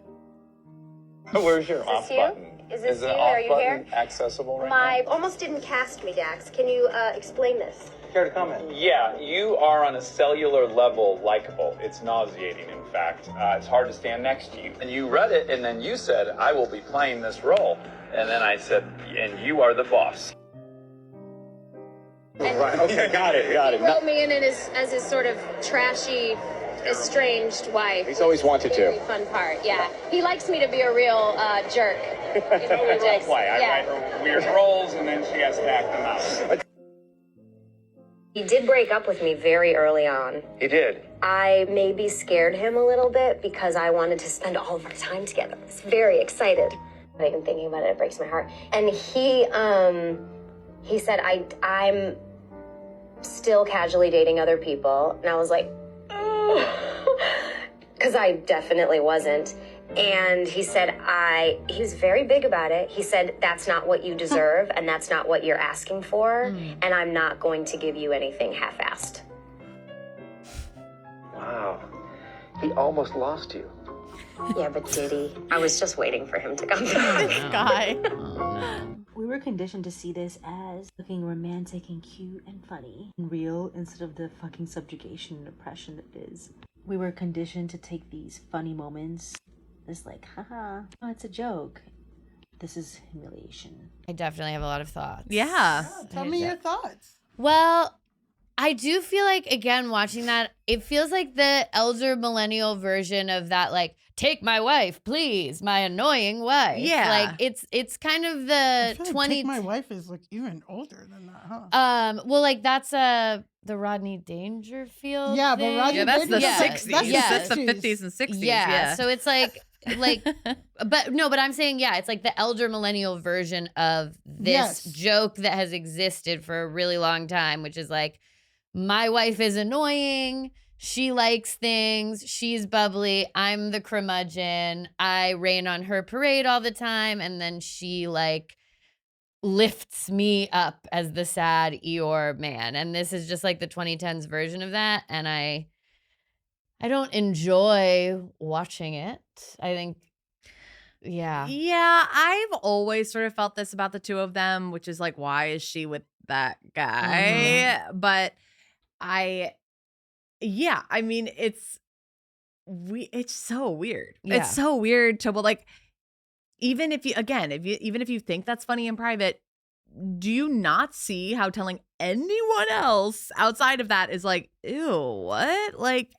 Where's your off this you? button? Is this the you? off Are you button here? accessible right My almost didn't cast me, Dax. Can you explain this? Care to comment? Yeah, you are on a cellular level likable. It's nauseating, in fact. It's hard to stand next to you. And you read it, and then you said, I will be playing this role. And then I said, and you are the boss. Right, okay, got it. He wrote me in as his sort of trashy, estranged wife. He's always wanted to. Very fun part, yeah. He likes me to be a real jerk. Role play. I Yeah. write her weird roles, and then she has to act them out. He did break up with me very early on. He did. I maybe scared him a little bit because I wanted to spend all of our time together. I was very excited. Not even thinking about it, it breaks my heart. And he said, I'm still casually dating other people. And I was like, because I definitely wasn't. And he said, he was very big about it. He said, that's not what you deserve, and that's not what you're asking for, and I'm not going to give you anything half-assed. Wow. He almost lost you. Yeah, but did he? I was just waiting for him to come back. This guy. We were conditioned to see this as looking romantic and cute and funny and real instead of the fucking subjugation and oppression that it is. We were conditioned to take these funny moments as like, haha, oh, it's a joke. This is humiliation. I definitely have a lot of thoughts. Yeah. Tell me your thoughts. Well, I do feel like, again, watching that, it feels like the elder millennial version of that, like, take my wife, please, my annoying wife. Yeah. Like, it's kind of I the feel like 20. Take My Wife is like even older than that, huh? Well, like, that's the Rodney Dangerfield Yeah, but thing. Rodney Yeah, that's the Yeah, 60s. that's the That's the 60s. 50s and 60s. Yeah, so it's like, but I'm saying, yeah, it's like the elder millennial version of this Yes. joke that has existed for a really long time, which is like, my wife is annoying. She likes things. She's bubbly. I'm the curmudgeon. I rain on her parade all the time. And then she like lifts me up as the sad Eeyore man. And this is just like the 2010s version of that. And I don't enjoy watching it. I think, yeah. Yeah, I've always sort of felt this about the two of them, which is like, why is she with that guy? But I mean, it's so weird. Yeah. It's so weird to, but like, even if you think that's funny in private, do you not see how telling anyone else outside of that is like, ew, what? Like,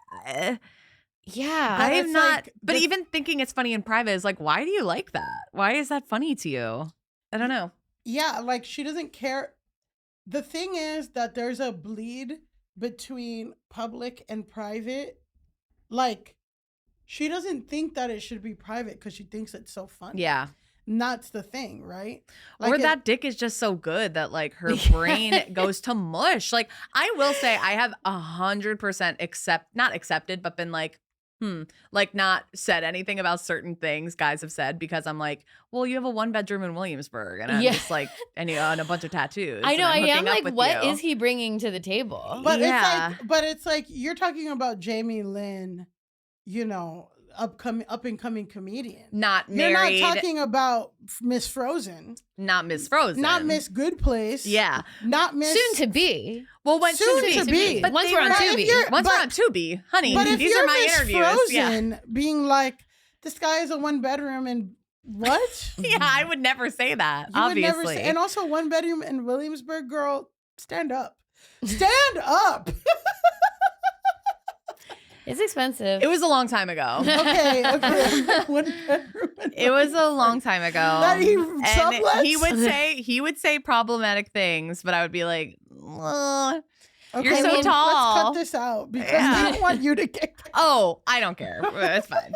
Yeah. I it's am not, like but the- even thinking it's funny in private is like, why do you like that? Why is that funny to you? I don't know. Yeah, like she doesn't care. The thing is that there's a bleed between public and private. Like, she doesn't think that it should be private because she thinks it's so funny. Yeah. And that's the thing, right? Or Like, that dick is just so good that like her brain goes to mush. Like, I will say I have 100% not accepted, but been like, like not said anything about certain things guys have said because I'm like, well, you have a 1-bedroom in Williamsburg and I'm Yeah. just like, and a bunch of tattoos. I know. and I I'm am hooking up like, with what you. is he bringing to the table? But Yeah. it's like you're talking about Jamie Lynn, you know, up and coming comedian. Not You're married, not talking about Miss Frozen, not Miss Frozen. not Miss Good Place. Yeah. Not Miss Soon to be. Well, when Soon to be. But Once they we're on were- Tubi. if you're- Once but- we're on Tubi, honey, But if these you're are my Miss interviews. Yeah. Frozen being like, this guy is a 1-bedroom and what? Yeah, I would never say that, You would obviously. never say, and also 1-bedroom in Williamsburg, girl, stand up. Stand up. It's expensive. It was a long time ago. Okay. 1-bedroom. It was a long time ago. That he and sublets? he would say problematic things, but I would be like, "Ugh." Okay, You're so well, tall. Let's cut this out because Yeah. I don't want you to get. Oh, I don't care. It's fine.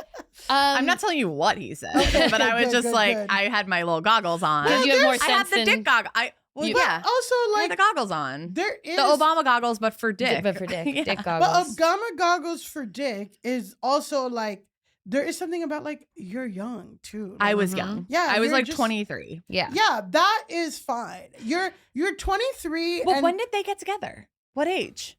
I'm not telling you what he said, Okay, but I was good, just good, like, good. I had my little goggles on. Did you have more I had sense the than dick goggles. Well, You- yeah, Also, I had like the goggles on. there is The Obama goggles, but for dick. But for dick, Yeah. dick but goggles. Obama goggles for dick is also like there is something about like you're young too. I Like, was young. Yeah, I was you're like just- 23. yeah. Yeah, that is fine. You're 23 Well, and when did they get together? What age?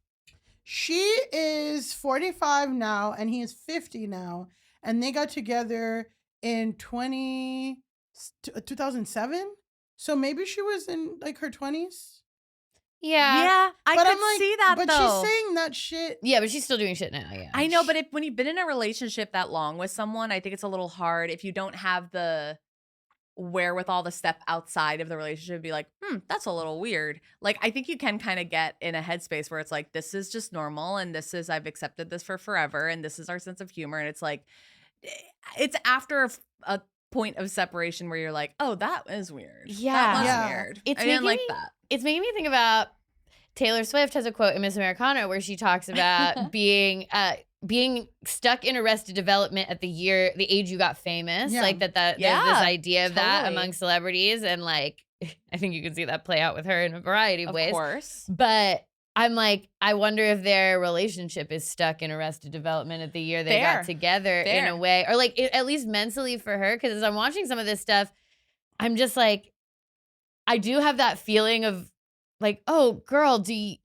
she is 45 now and he is 50 now and they got together in 2007. So maybe she was in like her 20s. Yeah. Yeah, I But could I'm like, see that but though. she's saying that shit. Yeah, but she's still doing shit now. Yeah. I know, but when you've been in a relationship that long with someone, I think it's a little hard if you don't have the wherewithal to step outside of the relationship and be like, that's a little weird. Like, I think you can kind of get in a headspace where it's like, this is just normal and I've accepted this for forever and this is our sense of humor. And it's like, it's after a point of separation where you're like, oh, that is weird. Yeah. That was Yeah. weird. It's I didn't like making me- that. It's making me think about Taylor Swift has a quote in Miss Americana where she talks about being stuck in Arrested Development at the age you got famous. Yeah. Like that there's Yeah, this idea of that totally. among celebrities. And like, I think you can see that play out with her in a variety of ways. Of course. But I'm like, I wonder if their relationship is stuck in Arrested Development at the year they Fair. got together in Fair. a way, or like at least mentally for her. Because as I'm watching some of this stuff, I'm just like, I do have that feeling of like, oh, girl, do you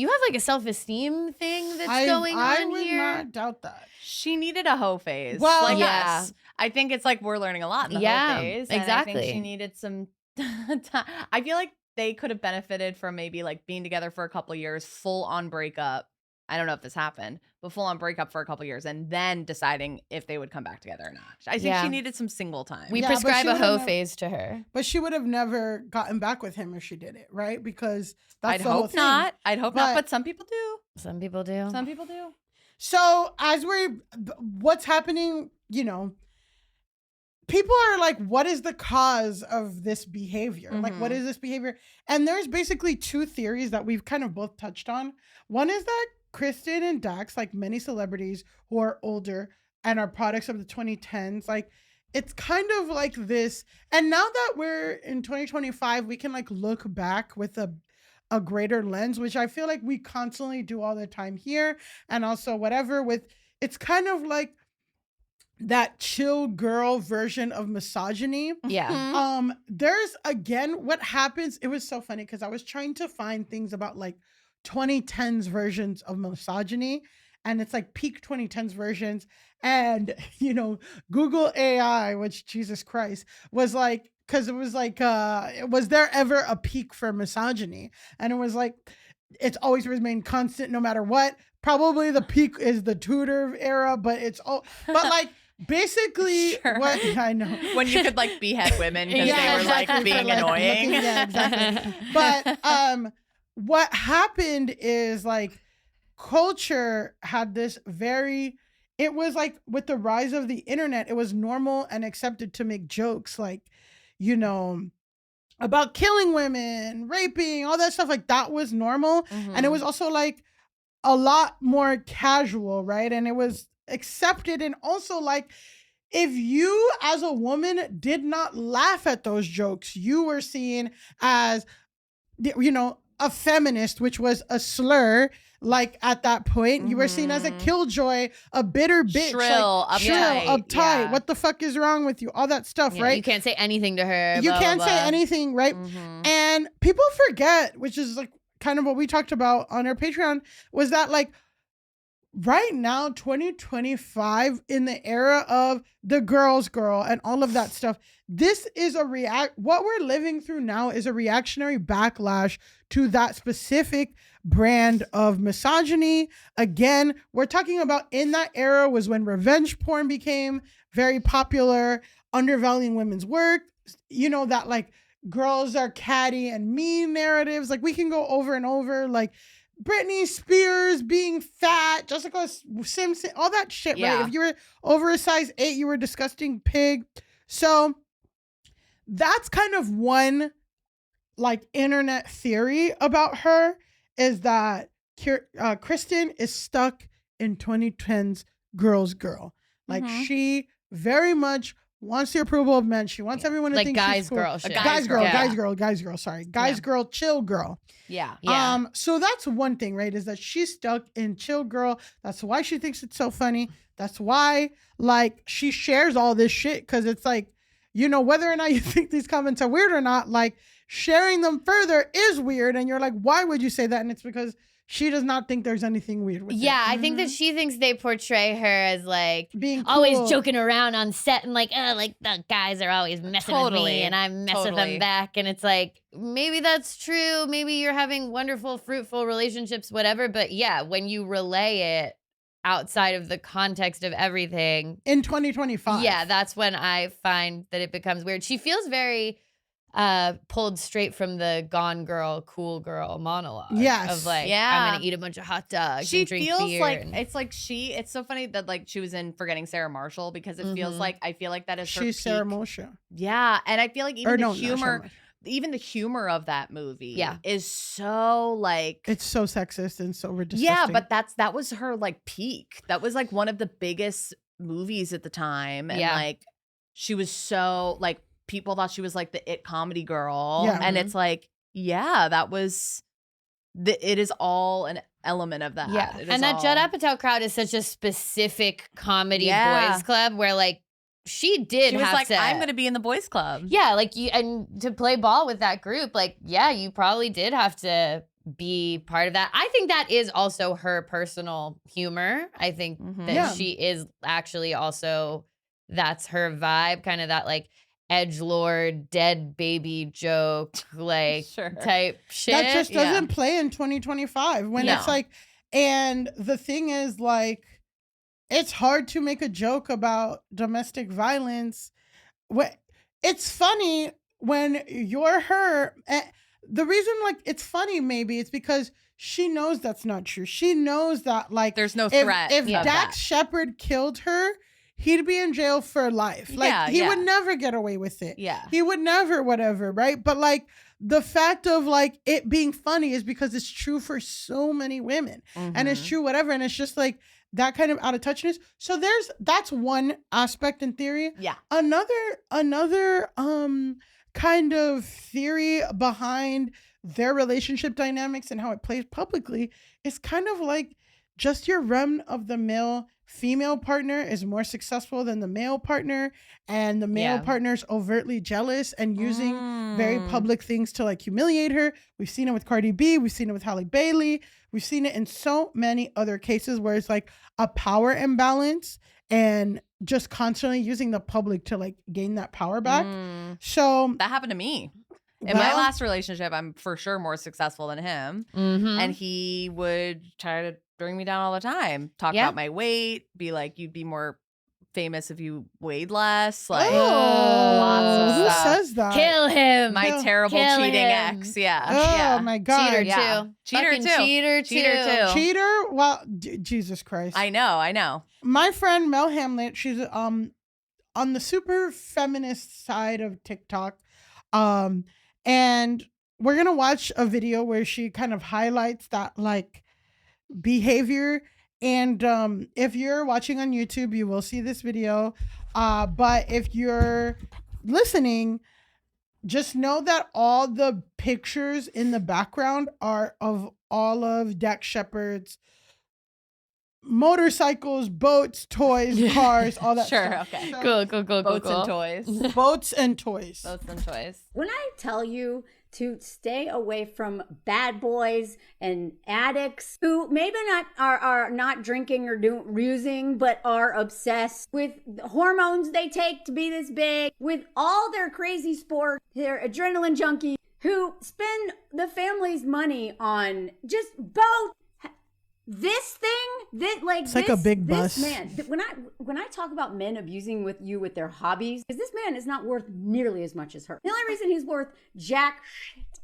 have like a self-esteem thing that's going I on would here? not doubt that. She needed a hoe phase. Well, like yeah. us. I think it's like we're learning a lot in the Yeah, hoe phase. And I think exactly. she needed some time. I feel like they could have benefited from maybe like being together for a couple of years, full on breakup, I don't know if this happened, but full on breakup for a couple years and then deciding if they would come back together or not. I think she needed some single time. We Yeah, but prescribe she a would've hoe never- phase to her. But she would have never gotten back with him if she did it, right? Because that's I'd the whole hope thing. not. I'd hope not, But- but some people do. Some people do. Some people do. So as what's happening, you know, people are like, what is the cause of this behavior? Like, what is this behavior? And there's basically two theories that we've kind of both touched on. One is that Kristen and Dax, like many celebrities who are older and are products of the 2010s, like it's kind of like this. And now that we're in 2025, we can like look back with a greater lens, which I feel like we constantly do all the time here. And also whatever with, it's kind of like that chill girl version of misogyny. Yeah. There's again, what happens, it was so funny because I was trying to find things about like 2010s versions of misogyny, and it's like peak 2010s versions. And you know, Google AI, which Jesus Christ, was like, because it was like, was there ever a peak for misogyny? And it was like, it's always remained constant no matter what. Probably the peak is the Tudor era, but it's all, but like basically Sure. what I know. When you could like behead women because Yeah, they were like exactly, for, being like, annoying. looking- yeah, exactly. But what happened is like culture had this very, it was like with the rise of the internet, it was normal and accepted to make jokes like, you know, about killing women, raping, all that stuff. Like that was normal. And it was also like a lot more casual, right? And it was accepted. And also like, if you as a woman did not laugh at those jokes, you were seen as, you know, a feminist, which was a slur. Like at that point, you were seen as a killjoy, a bitter bitch, Shrill, like, uptight, uptight. yeah. What the fuck is wrong with you? All that stuff, Yeah, right? You can't say anything to her. You blah, can't blah, say blah. anything, right? And people forget, which is like kind of what we talked about on our Patreon, was that like right now, 2025, in the era of the girl's girl and all of that stuff, this is what we're living through now is a reactionary backlash to that specific brand of misogyny. Again, we're talking about in that era was when revenge porn became very popular, undervaluing women's work, you know, that like girls are catty and mean narratives. Like we can go over and over, like Britney Spears being fat, Jessica Simpson, all that shit, Yeah. right? If you were over a size 8, you were a disgusting pig. So that's kind of one like internet theory about her, is that Kristen is stuck in 2010's girl's girl. Like she very much wants the approval of men. She wants everyone to Like think guys, she's cool. girl shit. Guys, girl, Yeah. guys, girl. Sorry, guys, Yeah. girl, chill girl. Yeah. Yeah. So that's one thing, right? Is that she's stuck in chill girl. That's why she thinks it's so funny. That's why like she shares all this shit, because it's like, you know, whether or not you think these comments are weird or not, like sharing them further is weird. And you're like, why would you say that? And it's because she does not think there's anything weird with Yeah, it. I think that she thinks they portray her as like Being always cool. joking around on set and like the guys are always messing with Totally. me and I mess with Totally. them back. And it's like, maybe that's true. Maybe you're having wonderful, fruitful relationships, whatever. But yeah, when you relay it outside of the context of everything, in 2025. yeah, that's when I find that it becomes weird. She feels very pulled straight from the Gone Girl, Cool Girl monologue. Yes. Of like, Yeah. I'm gonna eat a bunch of hot dogs She and drink feels beer. like and- it's like it's so funny that like she was in Forgetting Sarah Marshall, because it feels like I feel like that is her She's peak. Sarah Moshe. Yeah, and I feel like even Or the no, not Sarah humor, Moshe. even the humor of that movie, Yeah. is so like It's so sexist and so disgusting. yeah, but that was her like peak. That was like one of the biggest movies at the time, and Yeah. like she was so like people thought she was like the it comedy girl, Yeah. and it's like yeah, that was it is all an element of that. Yeah, It is and that Judd all- Apatow crowd is such a specific comedy Yeah. boys club where like she did She was have like, to. I'm gonna be in the boys club. Yeah, like you and to play ball with that group, like yeah, you probably did have to be part of that. I think that is also her personal humor. I think that Yeah. she is actually also that's her vibe, kind of that like edgelord dead baby joke like Sure. type shit. that just Yeah. doesn't play in 2025 when it's No. like And the thing is, like, it's hard to make a joke about domestic violence. It's funny when you're her. The reason, like, it's funny maybe it's because she knows that's not true. She knows that, like, There's no threat. If of Dax that. Shepard killed her, he'd be in jail for life. Like, he would never get away with it. Yeah. He would never, whatever, right? But, like, the fact of, like, it being funny is because it's true for so many women. And it's true, whatever. And it's just, like, that kind of out of touchness. So that's one aspect in theory. Yeah. Another kind of theory behind their relationship dynamics and how it plays publicly is kind of like just your run of the mill female partner is more successful than the male partner, and the male partner is overtly jealous and using very public things to, like, humiliate her. We've seen it with Cardi B. We've seen it with Halle Bailey. We've seen it in so many other cases where it's like a power imbalance and just constantly using the public to, like, gain that power back. So that happened to me. In my last relationship, I'm for sure more successful than him. And he would try to bring me down all the time. Talk about my weight. Be like, you'd be more famous if you weighed less. Like, lots of who stuff. says that? Kill him. My terrible Kill cheating him. ex. Yeah. Oh yeah. my God. Cheater Yeah. too. Cheater Fucking too. Cheater too. Cheater? Well, Jesus Christ. I know. My friend Mel Hamlet, she's on the super feminist side of TikTok. And we're going to watch a video where she kind of highlights that, like, behavior. And if you're watching on YouTube, you will see this video. But if you're listening, just know that all the pictures in the background are of all of Dax Shepard's motorcycles, boats, toys, cars, all that stuff. Okay. Cool. Boats and toys. Boats and toys. Boats and toys. When I tell you to stay away from bad boys and addicts who maybe are not drinking or using, but are obsessed with the hormones they take to be this big, with all their crazy sports, their adrenaline junkie, who spend the family's money on just both. This thing, it's like a big bus. This man, when I talk about men abusing with their hobbies, is this man is not worth nearly as much as her. The only reason he's worth jack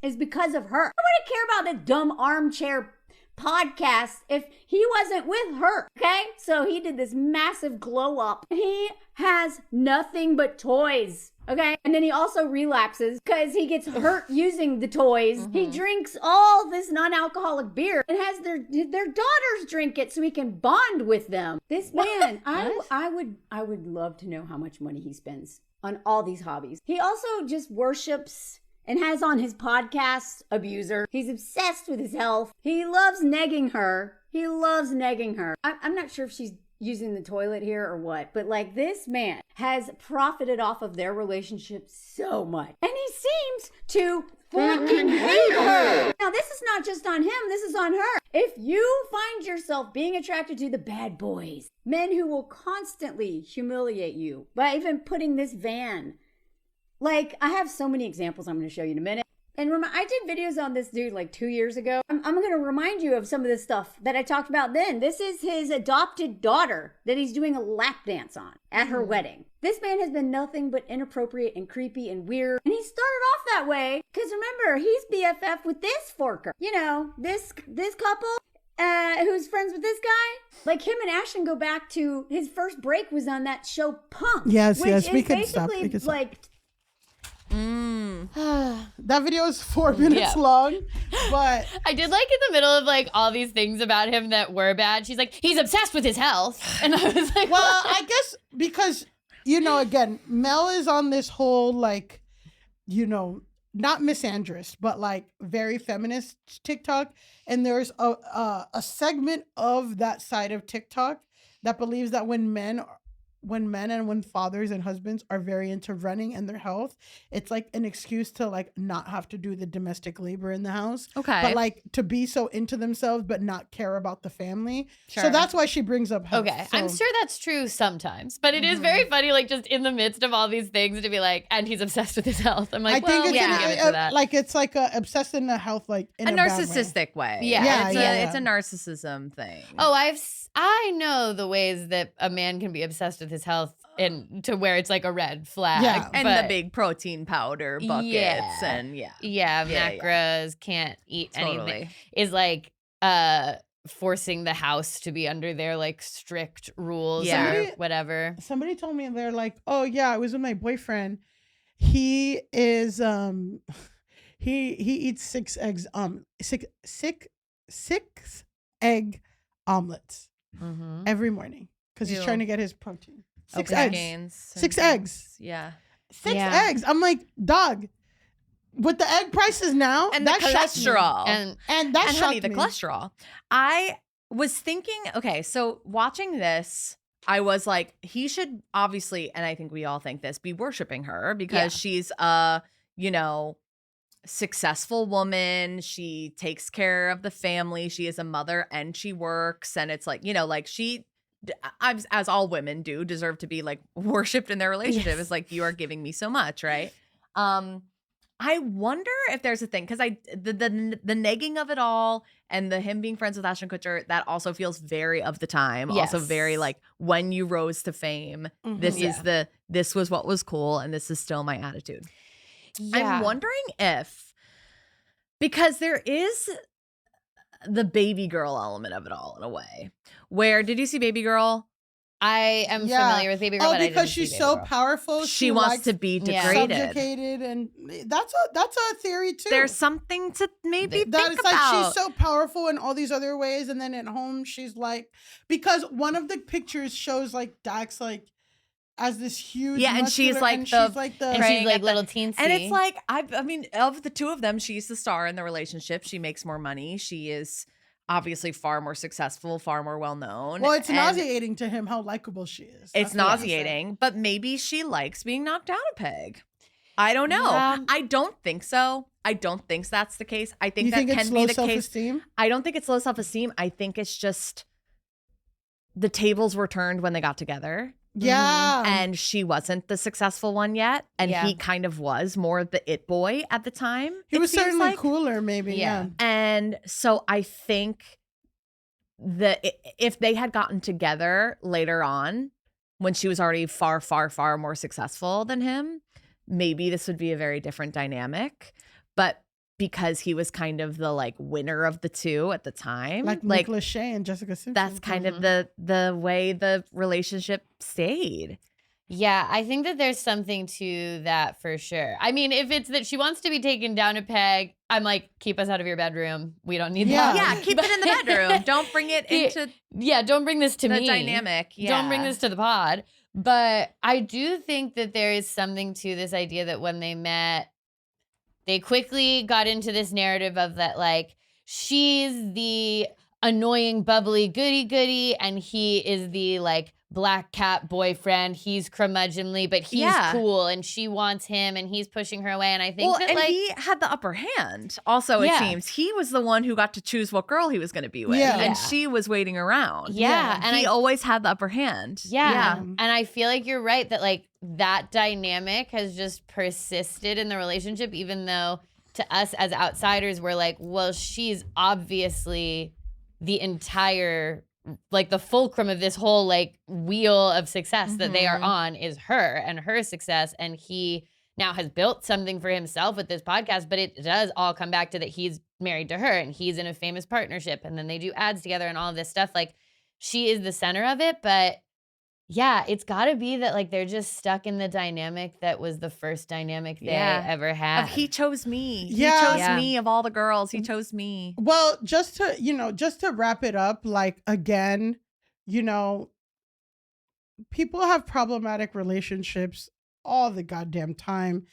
is because of her. I wouldn't care about the dumb armchair podcast if he wasn't with her. Okay, so he did this massive glow up. He has nothing but toys. Okay. And then he also relapses because he gets hurt using the toys. He drinks all this non-alcoholic beer and has their daughters drink it so he can bond with them. This man, I would love to know how much money he spends on all these hobbies. He also just worships and has on his podcast Abuser. He's obsessed with his health. He loves negging her. I'm not sure if she's using the toilet here or what, but like, this man has profited off of their relationship so much, and he seems to fucking hate her. Now, this is not just on him, this is on her. If you find yourself being attracted to the bad boys, men who will constantly humiliate you by even putting this van, like, I have so many examples I'm going to show you in a minute. And I did videos on this dude like 2 years ago. I'm going to remind you of some of the stuff that I talked about then. This is his adopted daughter that he's doing a lap dance on at her wedding. This man has been nothing but inappropriate and creepy and weird. And he started off that way because, remember, he's BFF with this forker. You know, this couple who's friends with this guy. Like, him and Ashton go back to his first break was on that show Punk. Yes, which we is can stop. basically like... That video is 4 minutes long, but I did like in the middle of like all these things about him that were bad. She's like, he's obsessed with his health. And I was like, well, I guess because, again, Mel is on this whole, like, not misandrous, but like very feminist TikTok. And there's a segment of that side of TikTok that believes that when men when men and when fathers and husbands are very into running and their health, it's like an excuse to like not have to do the domestic labor in the house. Okay. But like to be so into themselves but not care about the family. Sure. So that's why she brings up health. Okay, So- I'm sure that's true sometimes, but it is very funny, like just in the midst of all these things, to be like, and he's obsessed with his health. I'm like, I think well, it's we can give it to that. like it's like obsessed in the health, like in a a bad way. narcissistic way. Yeah. It's a narcissism thing. Oh, I know the ways that a man can be obsessed with his health and to where it's like a red flag. Yeah. And but the big protein powder buckets and macros, can't eat Totally. anything. Is like forcing the house to be under their like strict rules or whatever. Somebody told me they're like, oh yeah, I was with my boyfriend. He is he eats 6 eggs six egg omelets every morning because he's Ew. trying to get his protein. 6 Okay. eggs. Gains 6 and eggs. things. Yeah. 6 Yeah. eggs. I'm like, dog, with the egg prices now, And the that shocked me. cholesterol. And And that and shocked honey, the me. cholesterol. I was thinking, okay, so watching this, I was like, he should obviously, and I think we all think this, be worshiping her because she's a, successful woman. She takes care of the family. She is a mother and she works. And it's like, like she, as all women do, deserve to be like worshipped in their relationship. Yes. It's like, you are giving me so much, right? I wonder if there's a thing because the negging of it all and the him being friends with Ashton Kutcher, that also feels very of the time. Also Yes. very like when you rose to fame, this was what was cool and this is still my attitude. yeah. I'm wondering if, because there is the baby girl element of it all in a way. Where did you see Baby Girl? I am Yeah. familiar with Baby Girl, Oh, but I because didn't see she's Baby so Girl. powerful. She wants likes to be Yeah. degraded. subjugated, and that's a theory too. There's something to maybe that think it's like about. she's so powerful in all these other ways, and then at home she's like, because one of the pictures shows like Dax like as this huge, Yeah, and she's muscular- like and the- she's like the And praying she's like at the- little teensy. And it's like, I mean, of the two of them, she's the star in the relationship. She makes more money. She is obviously far more successful, far more well known. well, it's And nauseating to him how likable she is. It's That's what I'm saying. nauseating, but maybe she likes being knocked down a peg. I don't know. Yeah. I don't think so. I don't think that's the case. I think You that think can it's be low the case. self-esteem? I don't think it's low self-esteem. I think it's just the tables were turned when they got together. Yeah, And she wasn't the successful one yet. And Yeah. he kind of was more the it boy at the time. he it was seems certainly like. cooler, maybe. Yeah. Yeah. And so I think if they had gotten together later on, when she was already far, far, far more successful than him, maybe this would be a very different dynamic. But because he was kind of the like winner of the two at the time, like Nick Lachey and Jessica Simpson. that's kind of the way the relationship stayed. Yeah, I think that there's something to that for sure. I mean, if it's that she wants to be taken down a peg, I'm like, keep us out of your bedroom. We don't need Yeah. that. Yeah, keep it in the bedroom. Don't bring it into Yeah, don't bring this to the me. dynamic. Yeah. Don't bring this to the pod. But I do think that there is something to this idea that when they met, they quickly got into this narrative of that, like, she's the annoying, bubbly goody, and he is the, like, black cat boyfriend. He's curmudgeonly, but he's cool, and she wants him, and he's pushing her away. And I think that, and like, he had the upper hand. Also, it Yeah. seems he was the one who got to choose what girl he was going to be with, Yeah. and Yeah. she was waiting around. Yeah, and he always had the upper hand. Yeah. And I feel like you're right that like that dynamic has just persisted in the relationship, even though to us as outsiders, we're like, well, she's obviously the entire, like the fulcrum of this whole like wheel of success that they are on is her and her success. And he now has built something for himself with this podcast, but it does all come back to that he's married to her and he's in a famous partnership and then they do ads together and all of this stuff. Like she is the center of it, but yeah, it's got to be that like they're just stuck in the dynamic that was the first dynamic they ever had. He chose me. Yeah. He chose Yeah. me of all the girls. He chose me. Well, just to wrap it up, like again, people have problematic relationships all the goddamn time.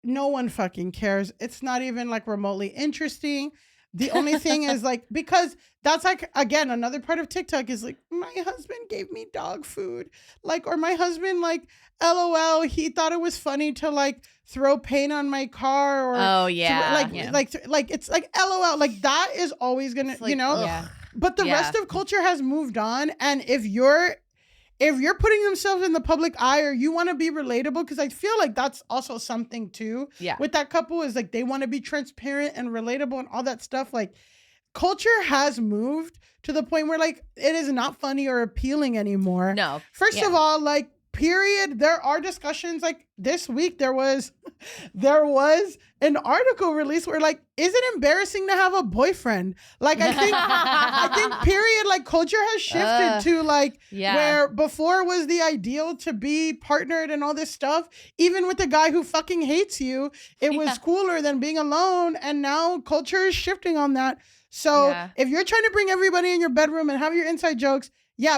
No one fucking cares. It's not even like remotely interesting. The only thing is like, because that's like, again, another part of TikTok is like, my husband gave me dog food. Like, or my husband, like, LOL, he thought it was funny to like throw paint on my car, or like it's like LOL, like that is always gonna, like, you know, Yeah. but the rest of culture has moved on. And if you're putting themselves in the public eye, or you want to be relatable, because I feel like that's also something too with that couple, is like they want to be transparent and relatable and all that stuff. Like culture has moved to the point where like it is not funny or appealing anymore. No. First of all, like, period, there are discussions. Like this week there was an article released where like, is it embarrassing to have a boyfriend? Like I think period, like culture has shifted to like where before was the ideal to be partnered and all this stuff. Even with the guy who fucking hates you, it was cooler than being alone. And now culture is shifting on that. So if you're trying to bring everybody in your bedroom and have your inside jokes,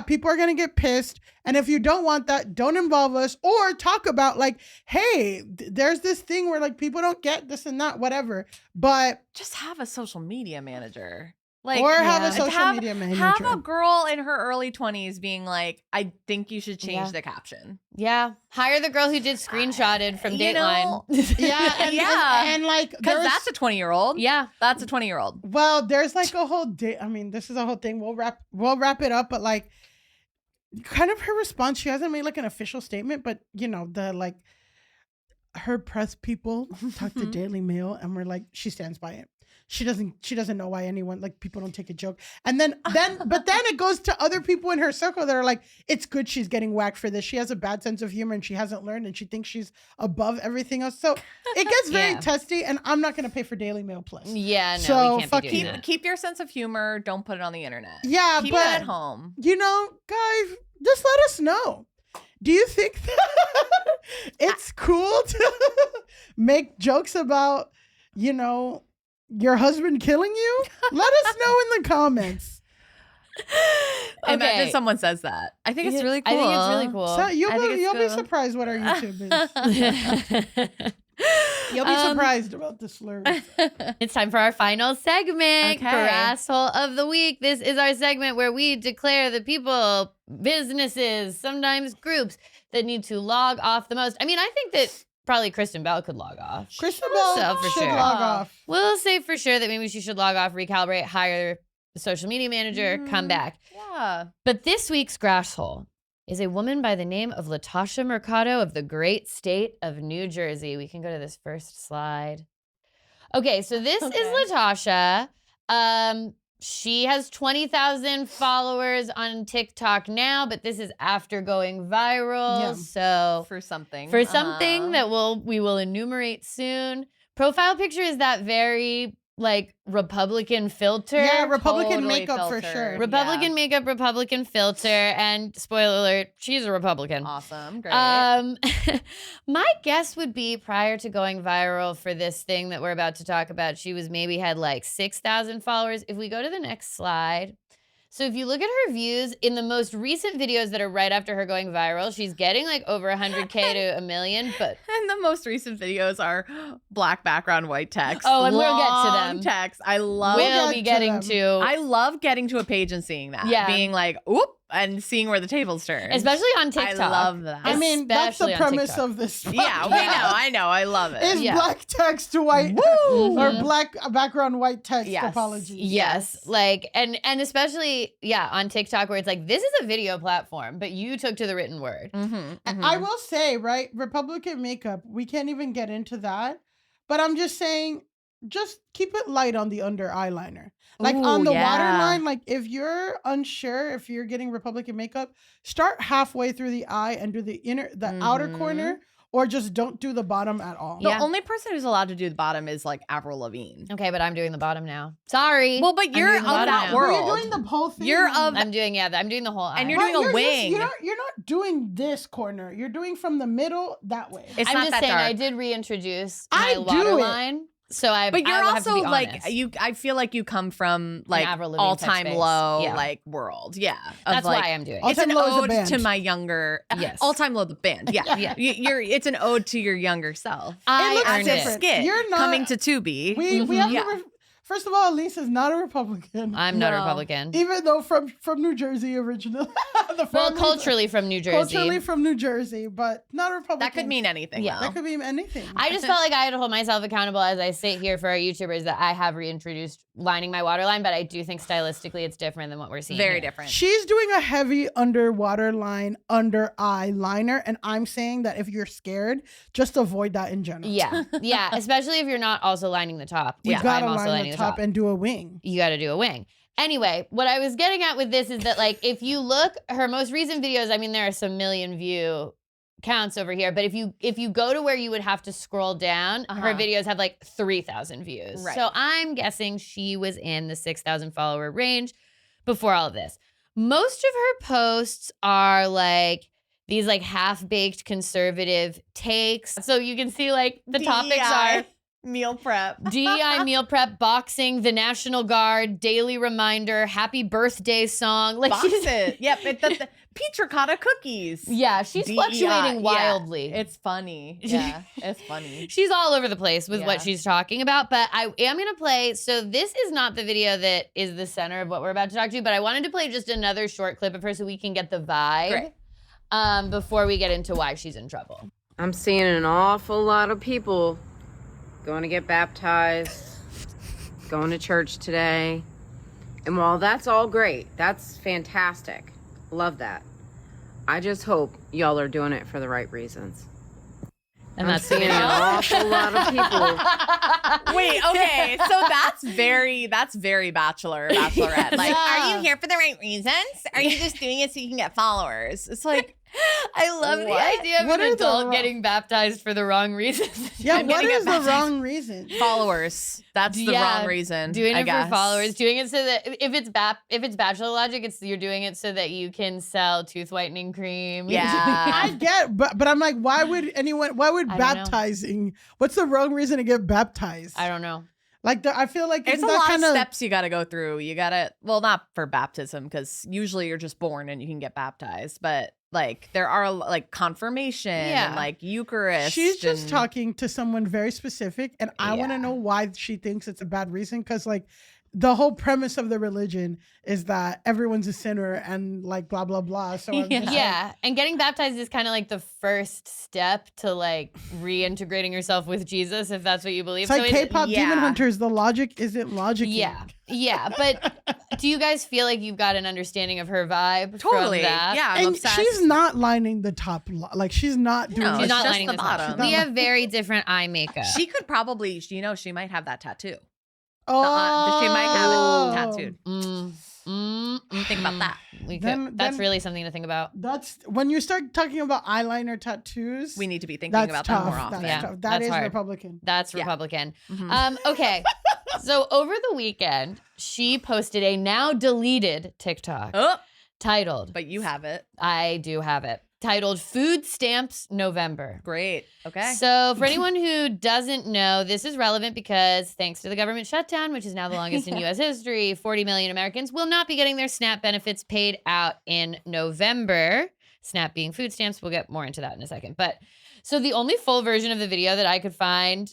people are going to get pissed. And if you don't want that, don't involve us, or talk about like, hey, there's this thing where like people don't get this and that, whatever. But just have a social media manager. Like, or have a social media manager. Have a girl in her early 20s being like, I think you should change the caption. Yeah. Hire the girl who did screenshotted from Dateline. And like, because that's a 20-year-old. Yeah. That's a 20-year-old. Well, there's like a whole day. I mean, this is a whole thing. We'll wrap it up, but like kind of her response, she hasn't made like an official statement, but you know, the like her press people talked to Daily Mail and we're like, she stands by it. She doesn't know why anyone, like, people don't take a joke. And then it goes to other people in her circle that are like, it's good she's getting whacked for this. She has a bad sense of humor and she hasn't learned and she thinks she's above everything else. So it gets very testy, and I'm not going to pay for Daily Mail Plus. Yeah, no, so we can't be doing that. Keep your sense of humor. Don't put it on the internet. Yeah, keep but it at home. You know, guys, just let us know. Do you think that it's cool to make jokes about, you know, your husband killing you? Let us know in the comments. Imagine someone says that. I think it's really cool. I think it's really cool. So you'll be surprised what our YouTube is. You'll be surprised about the slurs. It's time for our final segment, Grasshole of the Week. This is our segment where we declare the people, businesses, sometimes groups that need to log off the most. I mean, I think that probably Kristen Bell could log off. Kristen Bell should log off. We'll say for sure that maybe she should log off, recalibrate, hire the social media manager, come back. Yeah. But this week's Grasshole is a woman by the name of Latasha Mercado of the great state of New Jersey. We can go to this first slide. Okay, so this is Latasha. She has 20,000 followers on TikTok now, but this is after going viral. Yeah. So for something that we will enumerate soon. Profile picture is that very like Republican filter. Yeah, Republican Totally makeup for filtered. sure. Republican makeup, Republican filter, and spoiler alert, she's a Republican. Awesome, great. My guess would be prior to going viral for this thing that we're about to talk about, she maybe had like 6,000 followers. If we go to the next slide. So if you look at her views in the most recent videos that are right after her going viral, she's getting like over 100K to 1 million, but and the most recent videos are black background, white text. Oh, and we'll get to long them. Text. I love. We'll be getting to. I love getting to a page and seeing that. Yeah. Being like, oop, and seeing where the tables turn. Especially on TikTok. I love that. I mean, that's the Especially on premise TikTok. of this. Yeah, we know. I know. I love it. Is black text to white or black background white text apologies. Yes. Like, and especially, on TikTok where it's like, this is a video platform, but you took to the written word. I will say, right, Republican makeup, we can't even get into that. But I'm just saying, just keep it light on the under eyeliner. Like on the waterline, like if you're unsure if you're getting Republican makeup, start halfway through the eye and do the outer corner, or just don't do the bottom at all. The only person who's allowed to do the bottom is like Avril Lavigne. Okay, but I'm doing the bottom now. Sorry. Well, but you're of that world. You're doing the whole thing. I'm doing the whole eye. And you're doing a wing. You're not doing this corner. You're doing from the middle that way. It's I'm not just that saying dark. I did reintroduce my waterline. So but you're I will also have to be like honest. I feel like you come from like Avril Lavigne all type time space. low Yeah. like world. Yeah, That's like, why I'm doing it. It's an All Time Low is a ode band. to my younger. Yes. All Time Low the band. Yeah, You're. It's an ode to your younger self. I looks earned As a it. different. skit You're not coming to Tubi. We have to First of all, Elise is not a Republican. I'm not a No. Republican. Even though from New Jersey originally. Well, culturally from New Jersey. Culturally from New Jersey, but not a Republican. That could mean anything. Yeah. though. That could mean anything. I just felt like I had to hold myself accountable as I sit here for our YouTubers that I have reintroduced lining my waterline, but I do think stylistically it's different than what we're seeing. Very here. different. She's doing a heavy underwater line, under eye liner, and I'm saying that if you're scared, just avoid that in general. Yeah, yeah, especially if you're not also lining the top. You which gotta I'm also line lining the top and do a wing. You got to do a wing. Anyway, what I was getting at with this is that, like, if you look, her most recent videos, I mean, there are some million view counts over here, but if you go to where you would have to scroll down, her videos have like 3,000 views. Right. So I'm guessing she was in the 6,000 follower range before all of this. Most of her posts are like these like half-baked conservative takes. So you can see like the topics are meal prep. DEI meal prep, boxing, the National Guard, daily reminder, happy birthday song. Like Box it. Yep. The peach ricotta cookies. Yeah, she's DEI, fluctuating yeah. wildly. It's funny. Yeah, it's funny. She's all over the place with Yeah. what she's talking about, but I am going to play. So this is not the video that is the center of what we're about to talk to, but I wanted to play just another short clip of her so we can get the vibe before we get into why she's in trouble. I'm seeing an awful lot of people going to get baptized, going to church today. And while that's all great, that's fantastic. Love that. I just hope y'all are doing it for the right reasons. And I'm that's seeing an awful lot of people. Wait, okay, so that's very bachelorette. Like, are you here for the right reasons? Are you just doing it so you can get followers? It's like, I love the idea of What an are the adult wrong- getting baptized for the wrong reasons. Yeah, I'm what gonna is get the baptized. wrong reason? followers. That's the Yeah, wrong reason. Doing I it guess. for followers, doing it so that if it's bachelor logic, it's you're doing it so that you can sell tooth whitening cream. Yeah. I get, but I'm like, why would I don't know. baptizing? What's the wrong reason to get baptized? I don't know. Like, I feel like It's isn't a that lot of kinda- steps you got to go through. You got to, well, not for baptism, because usually you're just born and you can get baptized. But like, there are like confirmation and like Eucharist. She's just and- talking to someone very specific, and I want to know why she thinks it's a bad reason. Because like, the whole premise of the religion is that everyone's a sinner and like blah blah blah. So I'm just like, Yeah, and getting baptized is kind of like the first step to like reintegrating yourself with Jesus, if that's what you believe. it's like So K-pop demon hunters. The logic isn't logic. yeah. But do you guys feel like you've got an understanding of her vibe? Totally. From that? Yeah, I'm And obsessed. she's not lining the top. Like she's not doing. No, She's it's not just lining the this up. bottom. We have very different eye makeup. She could probably, she might have that tattoo. Oh, She might have it tattooed. Think about that. We Then- could, that's then- really something to think about. That's when you start talking about eyeliner tattoos. We need to be thinking that's about tough. that more often. That's Yeah, tough. That that's is hard. Republican. That's Yeah. Republican. Mhm. Okay, so over the weekend, she posted a now deleted TikTok Oh, titled, but you have it. I do have it, titled Food Stamps November. Great. Okay. So for anyone who doesn't know, this is relevant because thanks to the government shutdown, which is now the longest in U.S. history, 40 million Americans will not be getting their SNAP benefits paid out in November. SNAP being food stamps. We'll get more into that in a second. But so the only full version of the video that I could find,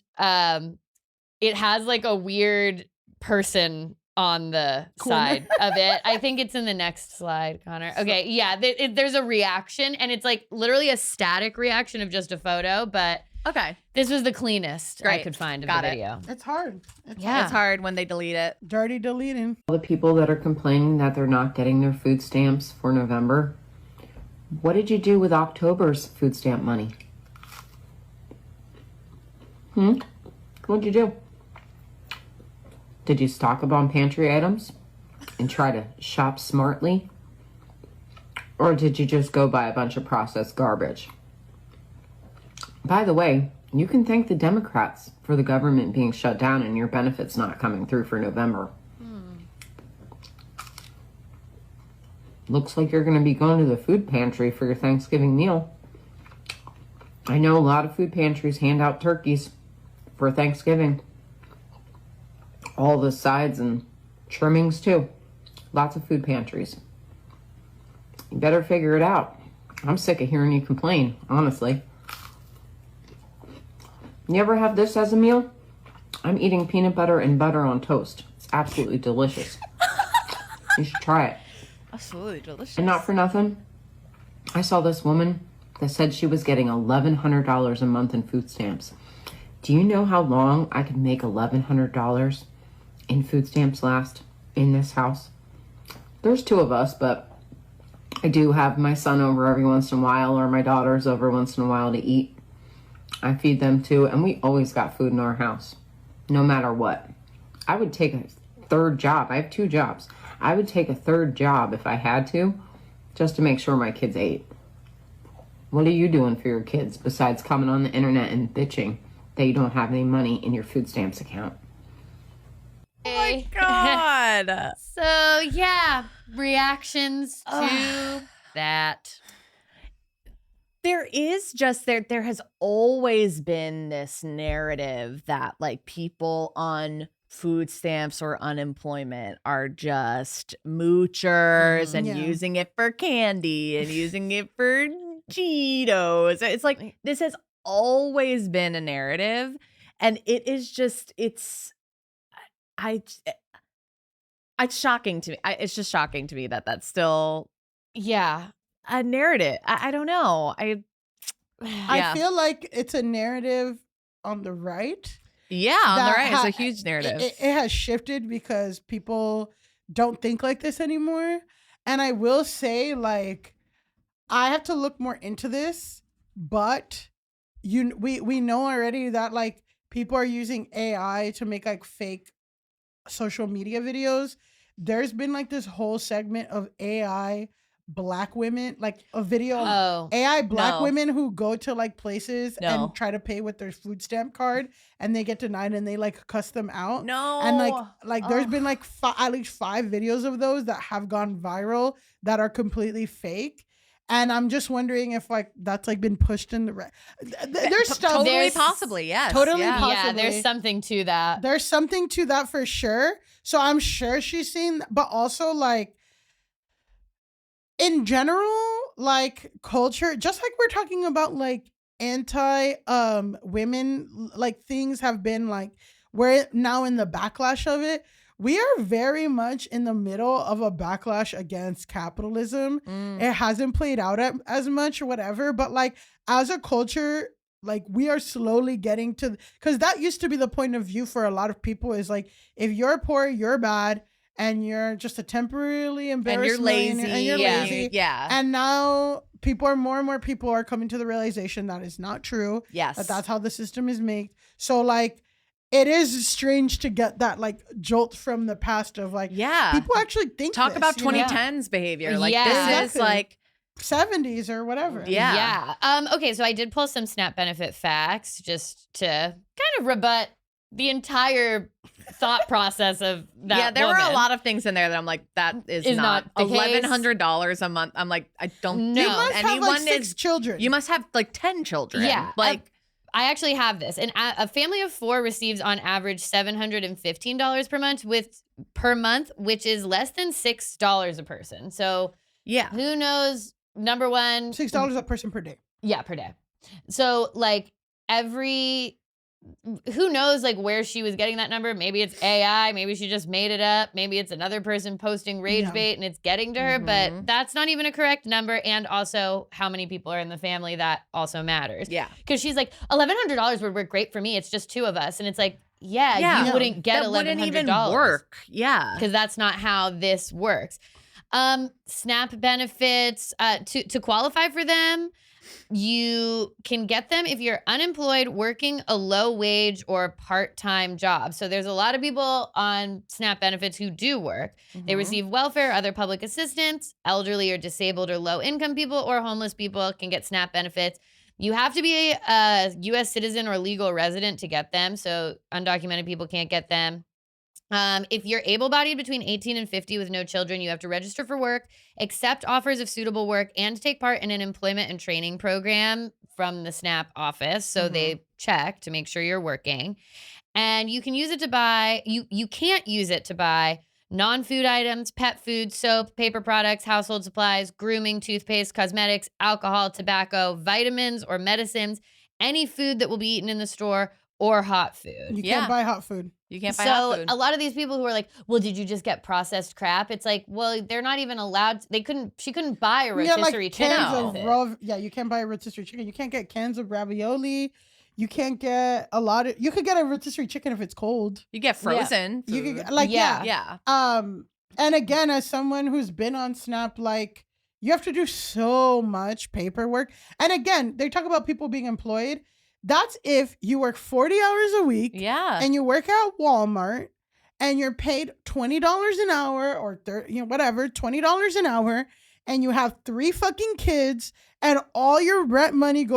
it has like a weird person on the side of it. I think it's in the next slide, Connor. Okay, yeah, there's a reaction, and it's like literally a static reaction of just a photo, but okay. this was the cleanest I Great. could find of Got the it. video. It's hard. It's Yeah. It's hard when they delete it. dirty deleting. All the people that are complaining that they're not getting their food stamps for November, what did you do with October's food stamp money? What'd you do? Did you stock up on pantry items and try to shop smartly? Or did you just go buy a bunch of processed garbage? By the way, you can thank the Democrats for the government being shut down and your benefits not coming through for November. Looks like you're going to be going to the food pantry for your Thanksgiving meal. I know a lot of food pantries hand out turkeys for Thanksgiving. All the sides and trimmings too. Lots of food pantries. You better figure it out. I'm sick of hearing you complain, honestly. You ever have this as a meal? I'm eating peanut butter and butter on toast. It's absolutely delicious. You should try it. Absolutely delicious. And not for nothing, I saw this woman that said she was getting $1,100 a month in food stamps. Do you know how long I could make $1,100 in food stamps last in this house? There's 2 of us, but I do have my son over every once in a while, or my daughters over once in a while to eat. I feed them too, and we always got food in our house, no matter what. I would take a 3rd job. I have 2 jobs. I would take a 3rd job if I had to, just to make sure my kids ate. What are you doing for your kids besides coming on the internet and bitching that you don't have any money in your food stamps account? Oh my God. So yeah, reactions to that. There has always been this narrative that like people on food stamps or unemployment are just moochers and using it for candy and using it for Cheetos. It's like this has always been a narrative, and it is just it's shocking to me. It's just shocking to me that that's still a narrative. I don't know. I feel like it's a narrative on the right. Yeah, on the right. It's a huge narrative. It has shifted because people don't think like this anymore. And I will say, like, I have to look more into this, but we know already that like people are using AI to make like fake social media videos. There's been like this whole segment of AI Black women, like a video of AI Black women who go to like places and try to pay with their food stamp card, and they get denied and they like cuss them out. And like there's been like at least 5 videos of those that have gone viral that are completely fake. And I'm just wondering if like that's like been pushed in the there's stuff totally possibly, yes. Totally possibly. Yeah, there's something to that. There's something to that for sure. So I'm sure she's seen, but also like in general, like culture, just like we're talking about like anti women, like things have been like we're now in the backlash of it. We are very much in the middle of a backlash against capitalism. It hasn't played out as much or whatever, but like as a culture, like we are slowly getting to, because that used to be the point of view for a lot of people is like, if you're poor, you're bad, and you're just a temporarily embarrassed and you're lazy. Yeah. And now more and more people are coming to the realization that is not true. Yes. That's how the system is made. So like, it is strange to get that like jolt from the past of like, people actually think Talk about 2010s behavior. Like this is like 70s or whatever. Yeah. Okay, so I did pull some SNAP benefit facts just to kind of rebut the entire thought process of that. Yeah, there woman. were a lot of things in there that I'm like, that is not $1,100 a month. I'm like, I don't know. You must have like 6 children. You must have like 10 children. Yeah. Like I actually have this. And a family of 4 receives on average $715 per month, which is less than $6 a person. So yeah, who knows? Number one, $6 a person per day. Yeah, per day. So like who knows like where she was getting that number? Maybe it's AI, maybe she just made it up, maybe it's another person posting rage bait and it's getting to her, but that's not even a correct number. And also how many people are in the family, that also matters. Yeah. Because she's like, $1,100 would work great for me. It's just 2 of us. And it's like, you wouldn't get $1,100. Wouldn't even work. Yeah. Because that's not how this works. SNAP benefits, to qualify for them, you can get them if you're unemployed, working a low wage or part-time job. So there's a lot of people on SNAP benefits who do work. They receive welfare, other public assistance. Elderly or disabled or low-income people or homeless people can get SNAP benefits. You have to be a U.S. citizen or legal resident to get them. So undocumented people can't get them. If you're able-bodied between 18 and 50 with no children, you have to register for work, accept offers of suitable work, and take part in an employment and training program from the SNAP office. So they check to make sure you're working. And you can use it to buy, you can't use it to buy non-food items, pet food, soap, paper products, household supplies, grooming, toothpaste, cosmetics, alcohol, tobacco, vitamins or medicines, any food that will be eaten in the store, or hot food. You can't buy hot food. You can't buy hot food. So a lot of these people who are like, well, did you just get processed crap? It's like, well, they're not even allowed. She couldn't buy a rotisserie chicken. You can't buy a rotisserie chicken. You can't get cans of ravioli. You can't get you could get a rotisserie chicken if it's cold. You get frozen. You could Yeah. And again, as someone who's been on Snap, like, you have to do so much paperwork. And again, they talk about people being employed. That's if you work 40 hours a week. Yeah. And you work at Walmart and you're paid $20 an hour or $20 an hour, and you have 3 fucking kids, and all your rent money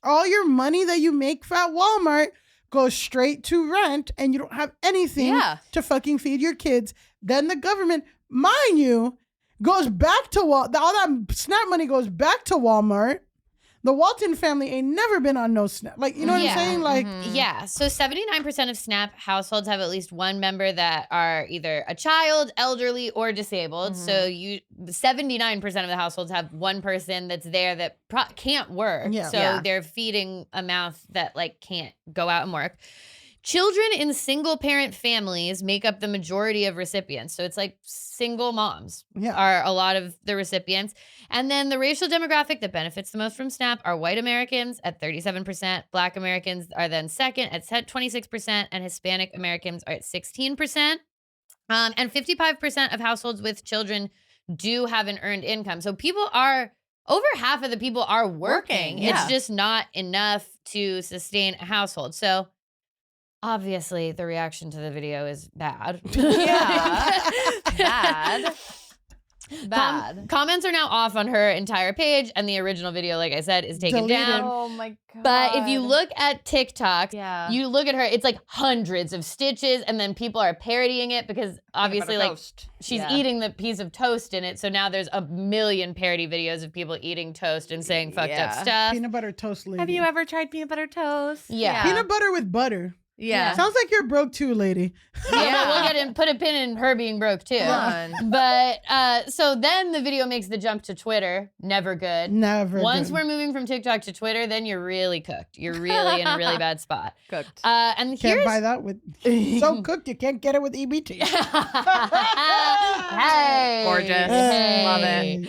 all your money that you make at Walmart goes straight to rent, and you don't have anything to fucking feed your kids. Then the government, mind you, goes back to all that Snap money goes back to Walmart. The Walton family ain't never been on no Snap. Like, you know what I'm saying? Like, yeah. So 79% of Snap households have at least one member that are either a child, elderly, or disabled. So 79% of the households have one person that's there that can't work. Yeah. So they're feeding a mouth that like can't go out and work. Children in single parent families make up the majority of recipients. So it's like single moms are a lot of the recipients. And then the racial demographic that benefits the most from SNAP are white Americans at 37%, Black Americans are then second at 26%, and Hispanic Americans are at 16%. And 55% of households with children do have an earned income. So over half of the people are working. It's just not enough to sustain a household. So obviously, the reaction to the video is bad. Bad. Comments are now off on her entire page, and the original video, like I said, is taken down. Oh my God. But if you look at TikTok, you look at her, it's like hundreds of stitches, and then people are parodying it because obviously, like, she's eating the piece of toast in it. So now there's a million parody videos of people eating toast and saying fucked up stuff. Peanut butter toast lady. Have you ever tried peanut butter toast? Yeah. Peanut butter with butter. Yeah. Sounds like you're broke too, lady. Yeah, but we'll put a pin in her being broke too. But so then the video makes the jump to Twitter. Never good. Once we're moving from TikTok to Twitter, then you're really cooked. You're really in a really bad spot. Cooked. And can't buy that with so cooked. You can't get it with EBT. Hey, gorgeous. Hey.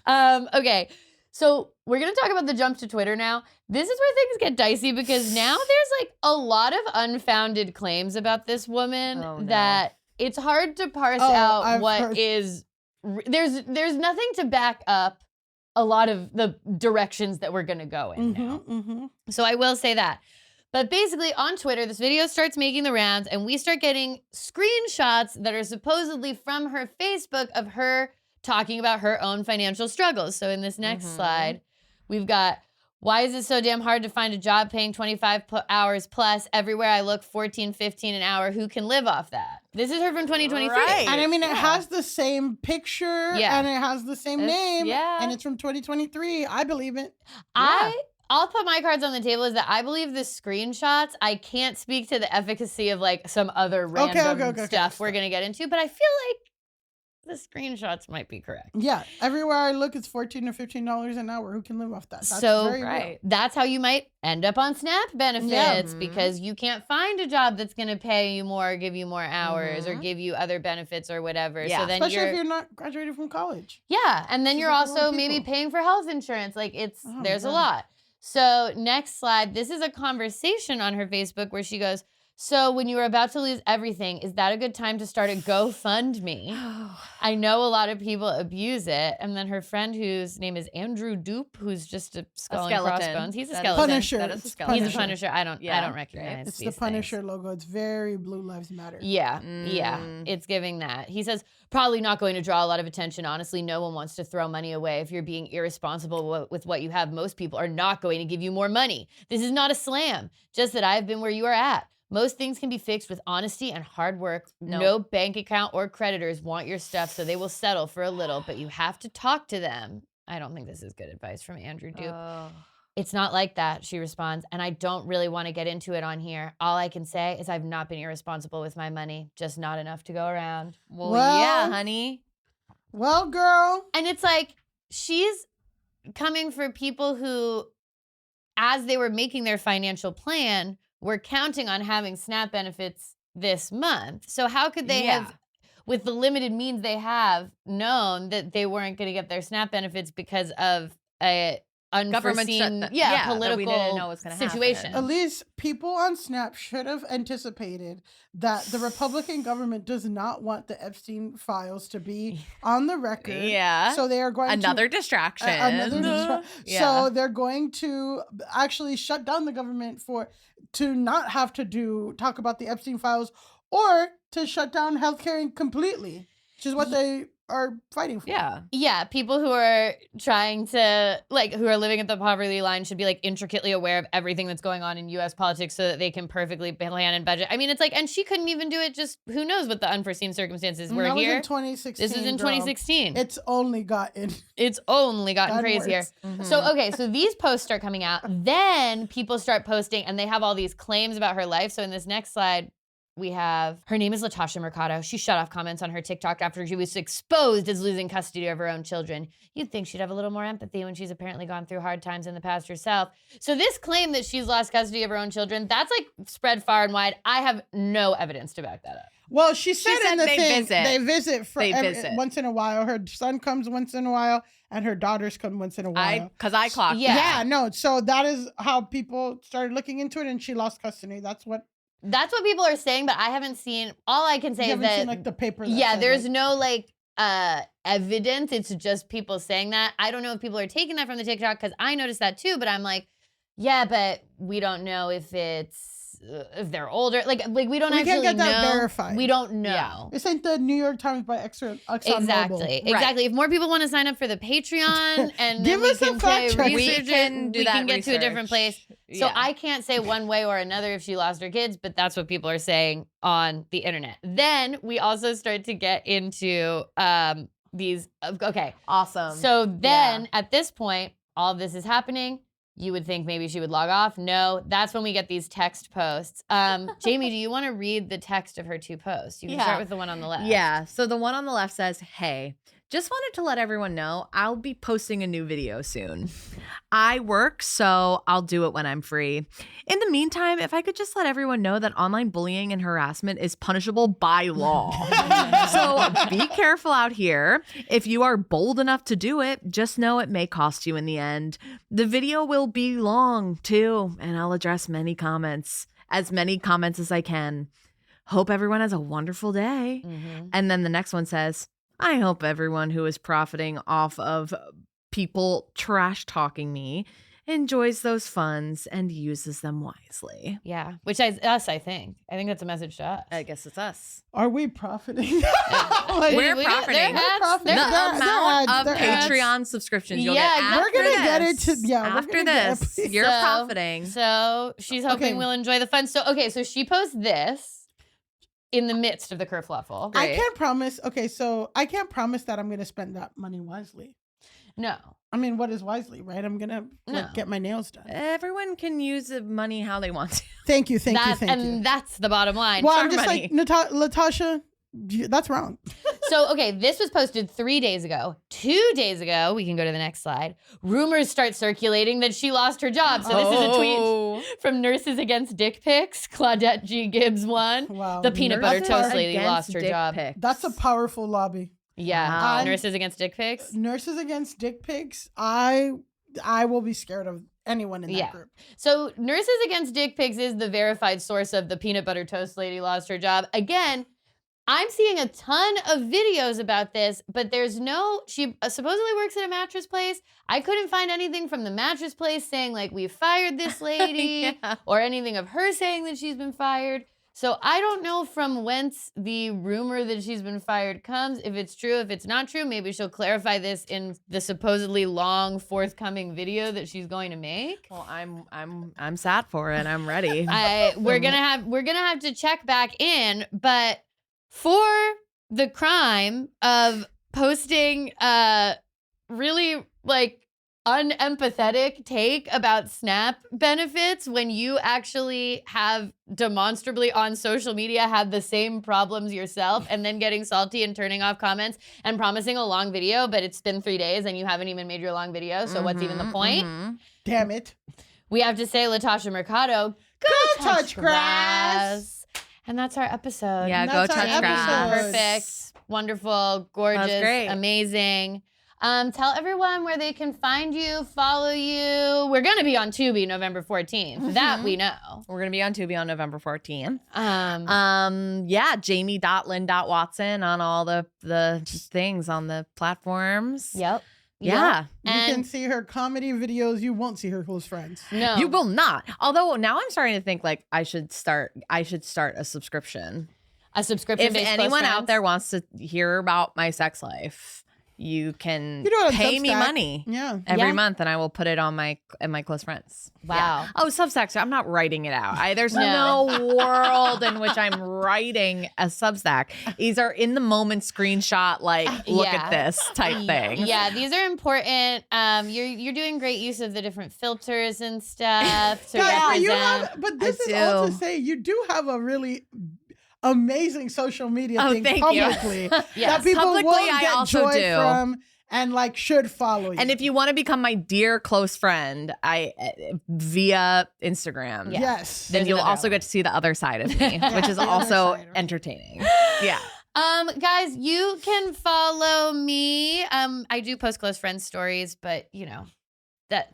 Love it. Okay. So we're going to talk about the jump to Twitter now. This is where things get dicey because now there's like a lot of unfounded claims about this woman that it's hard to parse out is. There's nothing to back up a lot of the directions that we're going to go in now. So I will say that. But basically on Twitter, this video starts making the rounds and we start getting screenshots that are supposedly from her Facebook of her talking about her own financial struggles. So in this next slide, we've got, why is it so damn hard to find a job paying 25 hours plus? Everywhere I look, 14, 15 an hour. Who can live off that? This is her from 2023. Right. And I mean, it has the same picture and it has the same name. And it's from 2023. I believe it. I'll put my cards on the table is that I believe the screenshots, I can't speak to the efficacy of like some other random stuff we're going to get into, but I feel like the screenshots might be correct. Yeah. Everywhere I look, it's $14 to $15 an hour. Who can live off that? That's so very real. That's how you might end up on SNAP benefits because you can't find a job that's going to pay you more, give you more hours, or give you other benefits or whatever. Yeah. So then Especially if you're not graduated from college. Yeah. And then you're also maybe paying for health insurance. Like there's a lot. So next slide, this is a conversation on her Facebook where she goes, so when you were about to lose everything, is that a good time to start a GoFundMe? I know a lot of people abuse it. And then her friend whose name is Andrew Dupe, who's just a skull and crossbones. He's a skeleton. Punisher. That is a skeleton. He's a Punisher. I don't recognize It's these the Punisher things. logo. It's very Blue Lives Matter. Yeah, it's giving that. He says, probably not going to draw a lot of attention. Honestly, no one wants to throw money away. If you're being irresponsible with what you have, most people are not going to give you more money. This is not a slam, just that I've been where you are at. Most things can be fixed with honesty and hard work. No bank account or creditors want your stuff, so they will settle for a little, but you have to talk to them. I don't think this is good advice from Andrew Dupe. It's not like that, she responds, and I don't really want to get into it on here. All I can say is I've not been irresponsible with my money, just not enough to go around. Well, yeah, honey. Well, girl. And it's like, she's coming for people who, as they were making their financial plan, were counting on having SNAP benefits this month. So how could they have, with the limited means they have, known that they weren't going to get their SNAP benefits because of a unforeseen political situation? At least people on SNAP should have anticipated that the Republican government does not want the Epstein files to be on the record. Yeah. So they are going another to distraction. So they're going to actually shut down the government to not have to talk about the Epstein files, or to shut down healthcare completely, which is what they are fighting for. Yeah, people who are trying to, who are living at the poverty line should be, intricately aware of everything that's going on in U.S. politics so that they can perfectly plan and budget. I mean, it's and she couldn't even do it, just who knows what the unforeseen circumstances were here. That was in 2016. This is in 2016. It's only gotten crazier. Mm-hmm. So these posts start coming out. Then people start posting, and they have all these claims about her life. So in this next slide, we have, her name is Latasha Mercado. She shut off comments on her TikTok after she was exposed as losing custody of her own children. You'd think she'd have a little more empathy when she's apparently gone through hard times in the past herself. So this claim that she's lost custody of her own children, that's spread far and wide. I have no evidence to back that up. Well, she said in the thing, they visit once in a while. Her son comes once in a while, and her daughters come once in a while. Because I clocked that. Yeah, no. So that is how people started looking into it, and she lost custody. That's what people are saying, but I haven't seen. All I can say is that seen, the paper. There's no evidence. It's just people saying that. I don't know if people are taking that from the TikTok, because I noticed that too. But I'm but we don't know if they're older. We don't we actually can't get that know. verified. We don't know. Yeah. This ain't the New York Times by Exxon Exactly. If more people want to sign up for the Patreon and give us a fact check, we can get to a different place. So I can't say one way or another if she lost her kids, but that's what people are saying on the internet. Then we also start to get into these. Okay. Awesome. So then at this point, all of this is happening. You would think maybe she would log off. No, that's when we get these text posts. Jamie, do you want to read the text of her two posts? You can start with the one on the left. Yeah. So the one on the left says, "Hey, just wanted to let everyone know I'll be posting a new video soon. I work, so I'll do it when I'm free. In the meantime, if I could just let everyone know that online bullying and harassment is punishable by law. So be careful out here. If you are bold enough to do it, just know it may cost you in the end. The video will be long too, and I'll address as many comments as I can. Hope everyone has a wonderful day." And then the next one says, "I hope everyone who is profiting off of people trash talking me enjoys those funds and uses them wisely." Yeah, which is us, I think. I think that's a message to us. I guess it's us. Are we profiting? We're profiting. The amount of Patreon subscriptions you'll get after we're gonna get it to after this. You're profiting. So she's hoping we'll enjoy the fun. So she posts this in the midst of the kerfluffle. I can't promise. Okay, so I can't promise that I'm going to spend that money wisely. No. I mean, what is wisely, right? I'm going to get my nails done. Everyone can use the money how they want to. Thank you. And that's the bottom line. Well, I'm just Latasha, that's wrong. So, this was posted 3 days ago. 2 days ago, we can go to the next slide. Rumors start circulating that she lost her job. So this is a tweet from Nurses Against Dick Pics. Claudette G. Gibbs won. Wow. The peanut butter toast lady lost her job. That's a powerful lobby. Yeah. Wow. Nurses Against Dick Pics. Nurses Against Dick Pics. I will be scared of anyone in that group. So Nurses Against Dick Pics is the verified source of the peanut butter toast lady lost her job. Again, I'm seeing a ton of videos about this, but she supposedly works at a mattress place. I couldn't find anything from the mattress place saying we fired this lady or anything of her saying that she's been fired. So I don't know from whence the rumor that she's been fired comes. If it's true, if it's not true, maybe she'll clarify this in the supposedly long forthcoming video that she's going to make. Well, I'm sad for it. I'm ready. We're gonna have to check back in, but for the crime of posting really unempathetic take about SNAP benefits when you actually have demonstrably on social media had the same problems yourself, and then getting salty and turning off comments and promising a long video, but it's been 3 days and you haven't even made your long video, so what's even the point? Damn it. We have to say, Latasha Mercado, Go touch grass. And that's our episode. Yeah, And go that's our touch grass. episode. Perfect. Wonderful. Gorgeous. That's great. Amazing. Tell everyone where they can find you, follow you. We're going to be on Tubi November 14th. That we know. We're going to be on Tubi on November 14th. Yeah. Jamie.lynn.watson on all the things on the platforms. Yep. Yeah. You can see her comedy videos. You won't see her close friends. No. You will not. Although now I'm starting to think like I should start a subscription. A subscription If based anyone out there wants to hear about my sex life, you can You do it on pay me Substack. money Yeah. every month, and I will put it on my close friends. Wow. Yeah. Oh, Substack. So I'm not writing it out. There's no world in which I'm writing a Substack. These are in the moment screenshot, like look at this type thing. Yeah, these are important. You're doing great use of the different filters and stuff to represent. But this I is all to do. say you do have a really amazing social media Oh, thing thank you. publicly Yes. that people Publicly, will I get also joy do. from and like should follow you. And if you want to become my dear close friend, via Instagram, yes, then There's you'll another also get to see the other side of me, which is the other also side, right? entertaining. Yeah. Guys, you can follow me. I do post close friends stories, but you know that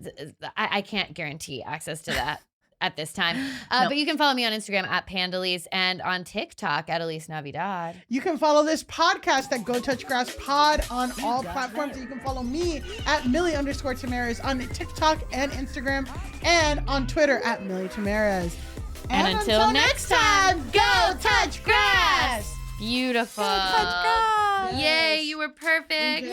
I can't guarantee access to that at this time. No. But you can follow me on Instagram at Pandalise and on TikTok at Elise Navidad. you can follow this podcast at Go Touch Grass Pod on all platforms. You can follow me at Millie_Tamaras on TikTok and Instagram, and on Twitter at Millie Tamaras. And until next time, go touch grass. Beautiful. Touch grass. Yay, you were perfect. We did it.